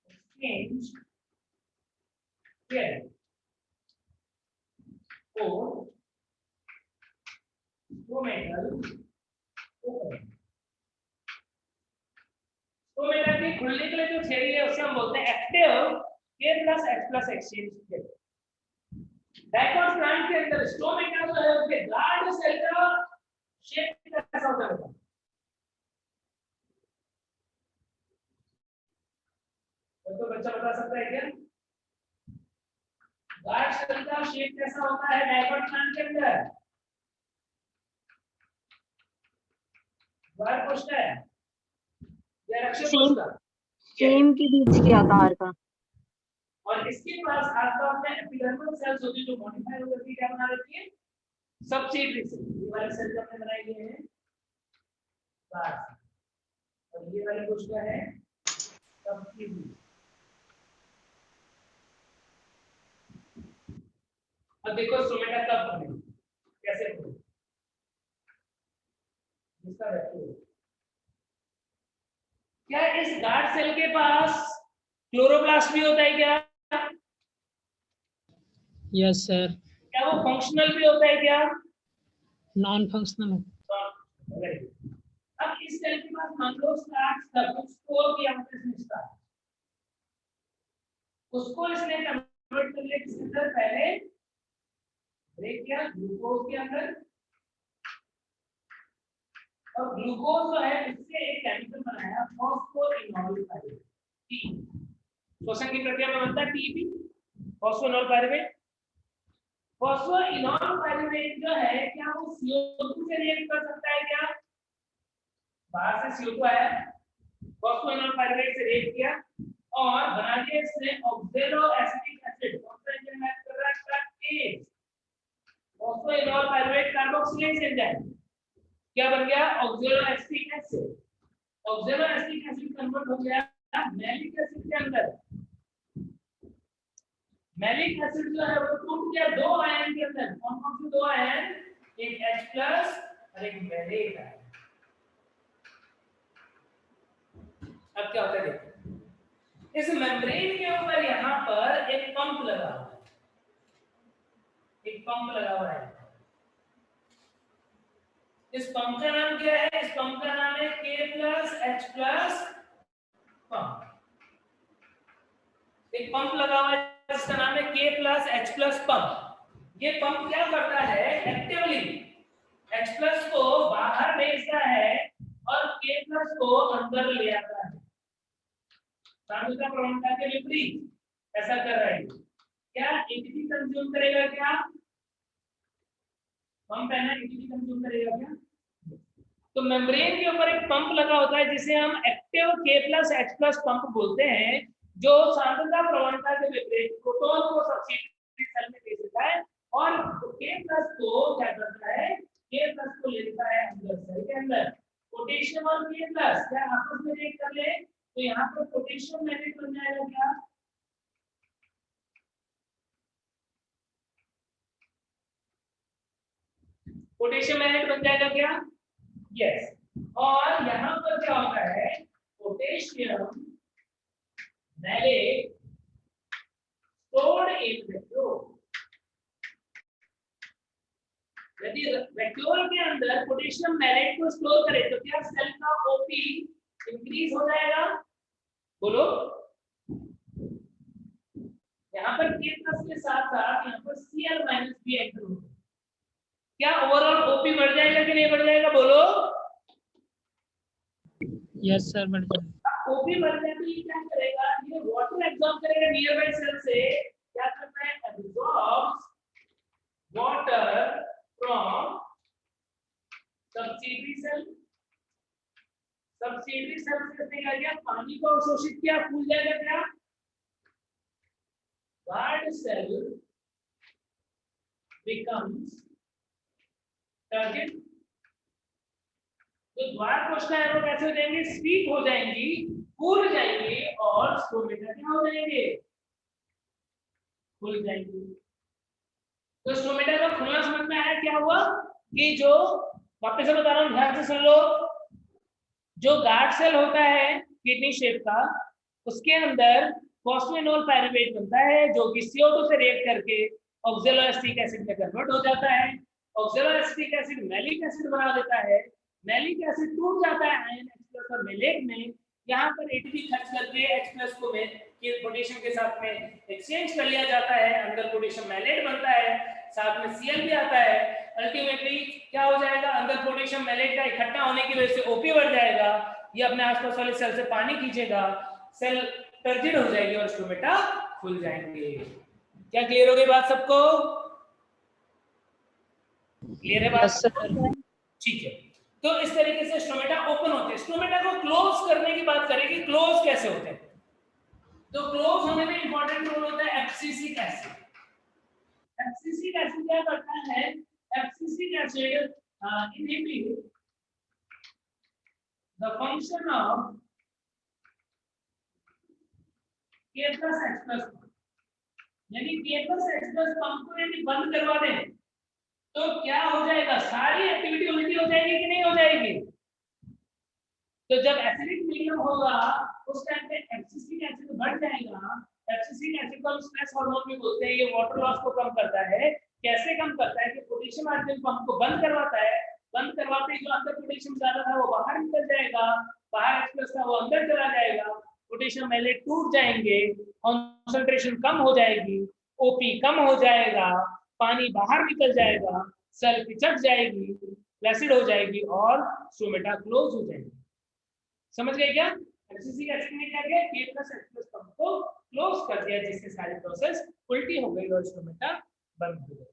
exchange here for stomatal opening। Stomata की खुलने के लिए जो थ्योरी है उसे हम बोलते हैं active K plus H plus exchange theory. Dicot plant के अंदर स्टोमेटा जो है उसके गार्ड सेल का शेप कैसा होता है? तो बच्चा बता सकता है क्या? गार्ड सेल का शेप कैसा होता है डाइकोट प्लांट के अंदर? बार पूछता है या रक्षक पूछता? सेम के बीच के आकार का। और इसके पास आसपास में एपिडर्मल सेल्स होती है जो मॉडिफाई हो जाती है, क्या बना देती है? सब्सिडरी सेल, ये वाले सेल जो हमने बनाए हुए हैं गार्ड सेल, और ये वाली कोशिका है सब्सिडरी। अब देखो स्टोमेटा कब बने, कैसे बने, इसका वैक्यूल। क्या इस गार्ड सेल के पास क्लोरोप्लास्ट भी होता है क्या? Yes sir. क्या वो फंक्शनल भी होता है क्या? Non functional. Very good. अब इस सेल के पास मान लो स्टार्च था, उसको किया हमने इसने स्टार्च, उसको इसने कन्वर्ट कर लिया किसके अंदर, पहले ब्रेक किया ग्लूकोज के अंदर, और ग्लूकोज जो है इससे एक केमिकल बनाया फॉस्फोइनोल पायरुवेट, टी। श्वसन की प्रक्रिया में बनता है TP, phosphoenol pyruvate. Phosphoenol pyruvate जो है क्या वो CO2 से रिएक्ट कर सकता है क्या? बाहर से CO2 आया, फॉस्फोइनोल पायरुवेट से रिएक्ट किया और बना दिया इसने ऑक्सैलो एसिटिक एसिड। कौन सा एंजाइम ऐड कर रहा है? Carboxylase. Phosphoenol pyruvate carboxylase enzyme क्या बन गया? Oxalo acetic acid. Oxalo acetic acid convert हो गया मैलिक एसिड के अंदर। मैलिक एसिड जो है वो टूट गया दो आयन के अंदर। कौन कौन से दो आयन? एक H+ और एक मैलिक आयन। अब क्या होता है देखो, इस मेम्ब्रेन के ऊपर यहाँ पर एक पंप लगा हुआ है, एक पंप लगा हुआ है। इस पंप का नाम क्या है? इस पंप का नाम है K+H+ पंप। एक पंप लगा हुआ है जिसका नाम है K+H+ पंप। ये पंप क्या करता है? एक्टिवली H+ को बाहर भेजता है और K+ को अंदर ले आता है। सांद्रता प्रवणता के विपरीत ऐसा कर रहा है। क्या एटीपी कंज्यूम करेगा? क्या पंप है ना, एटीपी कंज्यूम करेगा क्या? तो मेम्ब्रेन के ऊपर एक पंप लगा होता है जिसे हम एक्टिव K+H+ पंप बोलते हैं, जो सांद्रता प्रवणता के विपरीत प्रोटॉन को सब्सिडरी सेल में भेज देता है और K+ को क्या करता है? K+ को ले लेता है अंदर सेल के अंदर। पोटेशियम और K+ क्या आपस में रिएक्ट कर ले तो यहाँ पर पोटेशियम मैलेट बन जाएगा क्या? पोटेशियम मैलेट बन जाएगा क्या? यस। और यहाँ पर क्या होता है? Potassium malate stored in vacuole। यदि वैक्यूल के अंदर पोटेशियम मैलेट को स्टोर करें तो क्या सेल का OP इंक्रीज हो जाएगा? बोलो। यहाँ पर K+ के साथ साथ यहाँ पर Cl- भी एंटर होगा। क्या ओवरऑल OP बढ़ जाएगा कि नहीं बढ़ जाएगा? बोलो। यस सर, बढ़ जाएगा। OP बढ़ जाए तो ये क्या करेगा? ये वाटर एब्जॉर्ब करेगा नियर बाय सेल से। क्या करता है? Absorbs water from subsidiary cell. Subsidiary cell से क्या किया? पानी को अवशोषित किया, फूल जाएगा क्या? Guard cell becomes turgid। जो द्वार कोशिका है वो कैसे हो जाएंगे? स्वीट हो जाएंगी, फूल जाएंगी और स्टोमेटा क्या हो जाएंगे? खुल जाएंगे। तो स्टोमेटा का खुलना समझ में आया क्या हुआ? कि जो वापस से बता रहा हूं, ध्यान से सुन लो। जो गार्ड सेल होता है किडनी शेप का, उसके अंदर फॉस्फोइनोल पायरुवेट बनता है जो कि CO2 से रिएक्ट करके ऑक्सैलो एसिटिक एसिड में कन्वर्ट हो जाता है। Oxalo acetic acid malic acid बना देता है। मैलिक एसिड टूट जाता है आयन H+ और मैलेट में। यहाँ पर एटीपी खर्च करके H+ को में पोटेशियम के साथ में एक्सचेंज कर लिया जाता है, अंदर पोटेशियम मैलेट बनता है, साथ में Cl भी आता है। अल्टीमेटली क्या हो जाएगा? अंदर पोटेशियम मैलेट का इकट्ठा होने की वजह से OP बढ़ जाएगा, ये अपने आसपास वाले सेल से पानी खींचेगा, सेल टर्जिड हो जाएगी और स्टोमेटा खुल जाएंगे। क्या क्लियर हो गई बात सबको? क्लियर है बात? ठीक है। तो इस तरीके से स्टोमेटा ओपन होते हैं। स्टोमेटा को क्लोज करने की बात करें कि क्लोज कैसे होते हैं, तो क्लोज होने में इंपॉर्टेंट रोल होता है एब्सिसिक एसिड। एब्सिसिक एसिड क्या करता है? abscisic acid inhibit the function of K plus H plus pump. यानी K plus H plus pump को यदि बंद करवा दें तो क्या हो जाएगा, सारी एक्टिविटी उल्टी हो जाएगी कि नहीं हो जाएगी। तो जब एसिडिक मीडियम होगा उस टाइम पे एब्सिसिक एसिड बढ़ जाएगा। एब्सिसिक एसिड को हम स्ट्रेस हार्मोन भी बोलते हैं। ये वाटर लॉस को कम करता है। कैसे कम करता है कि पोटेशियम आयन पंप को बंद करवाता है। बंद करवाते ही जो अंदर पोटेशियम ज्यादा था वो बाहर निकल जाएगा, बाहर एक्सप्रेस था वो अंदर चला जाएगा, पोटेशियम मैले टूट जाएंगे, कंसंट्रेशन कम हो जाएगी, ओपी कम हो जाएगा, पानी बाहर निकल जाएगा, सेल पिचक जाएगी, फ्लैसिड हो जाएगी और स्टोमेटा क्लोज हो जाएगी। समझ गए क्या? एब्सिसिक एसिड ने क्या किया, K plus H plus pump को क्लोज कर दिया, जिससे सारी प्रोसेस उल्टी हो गई और स्टोमेटा बंद हो गया।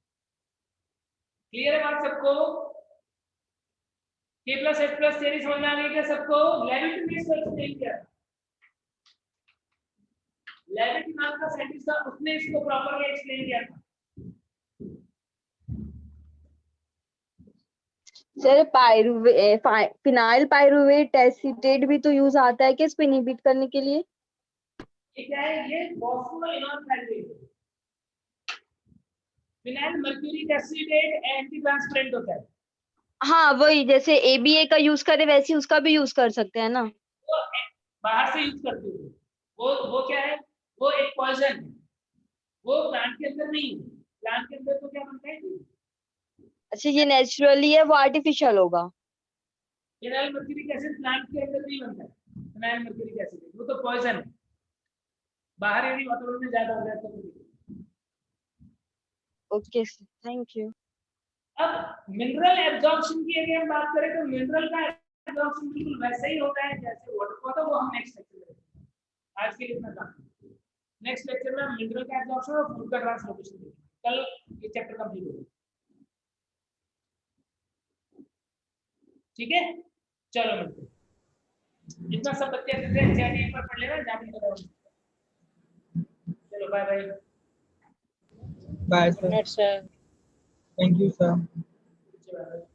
क्लियर है बात सबको? K plus H plus theory समझ में आ गई क्या सबको? लेविट ने इसको एक्सप्लेन किया। लेविट नाम का साइंटिस्ट था, उसने इसको प्रॉपर्ली एक्सप्लेन किया था। सर फिनाइल पाइरुवेट एसीटेट भी तो यूज आता है क्या इसको इनहिबिट करने के लिए? ये क्या है, ये phosphoenol phenyl mercuric acetate anti transparent होता है। हाँ वही, जैसे ABA का यूज करे वैसे उसका भी यूज कर सकते हैं ना? वो बाहर से यूज करते हो, वो क्या है, वो एक पॉइजन है, वो प्लांट के अंदर नहीं है। प्लांट के अंदर तो क्या बनता है, अच्छा ये नेचुरली है, वो आर्टिफिशियल होगा। फिनाइल मर्क्यूरिक एसिड प्लांट के अंदर नहीं बनता है। फिनाइल मर्क्यूरिक एसिड वो तो पॉइजन है, बाहर यदि वातावरण में ज्यादा हो जाए तो। Okay sir, thank you. अब मिनरल एब्जॉर्प्शन की यदि हम बात करें तो मिनरल का एब्जॉर्प्शन बिल्कुल वैसा ही होता है जैसे वाटर का होता है, वो हम नेक्स्ट लेक्चर में देखेंगे। आज के लिए इतना काफी। नेक्स्ट लेक्चर में हम मिनरल का एब्जॉर्प्शन और फूड का ट्रांसलोकेशन देखेंगे। कल ये चैप्टर कंप्लीट होगा। ठीक है, चलो मिलते हैं। जितना सब बच्चे एनसीईआरटी पर पढ़ लेना, जाने का। चलो bye bye. Bye sir. Thank you sir. चलो।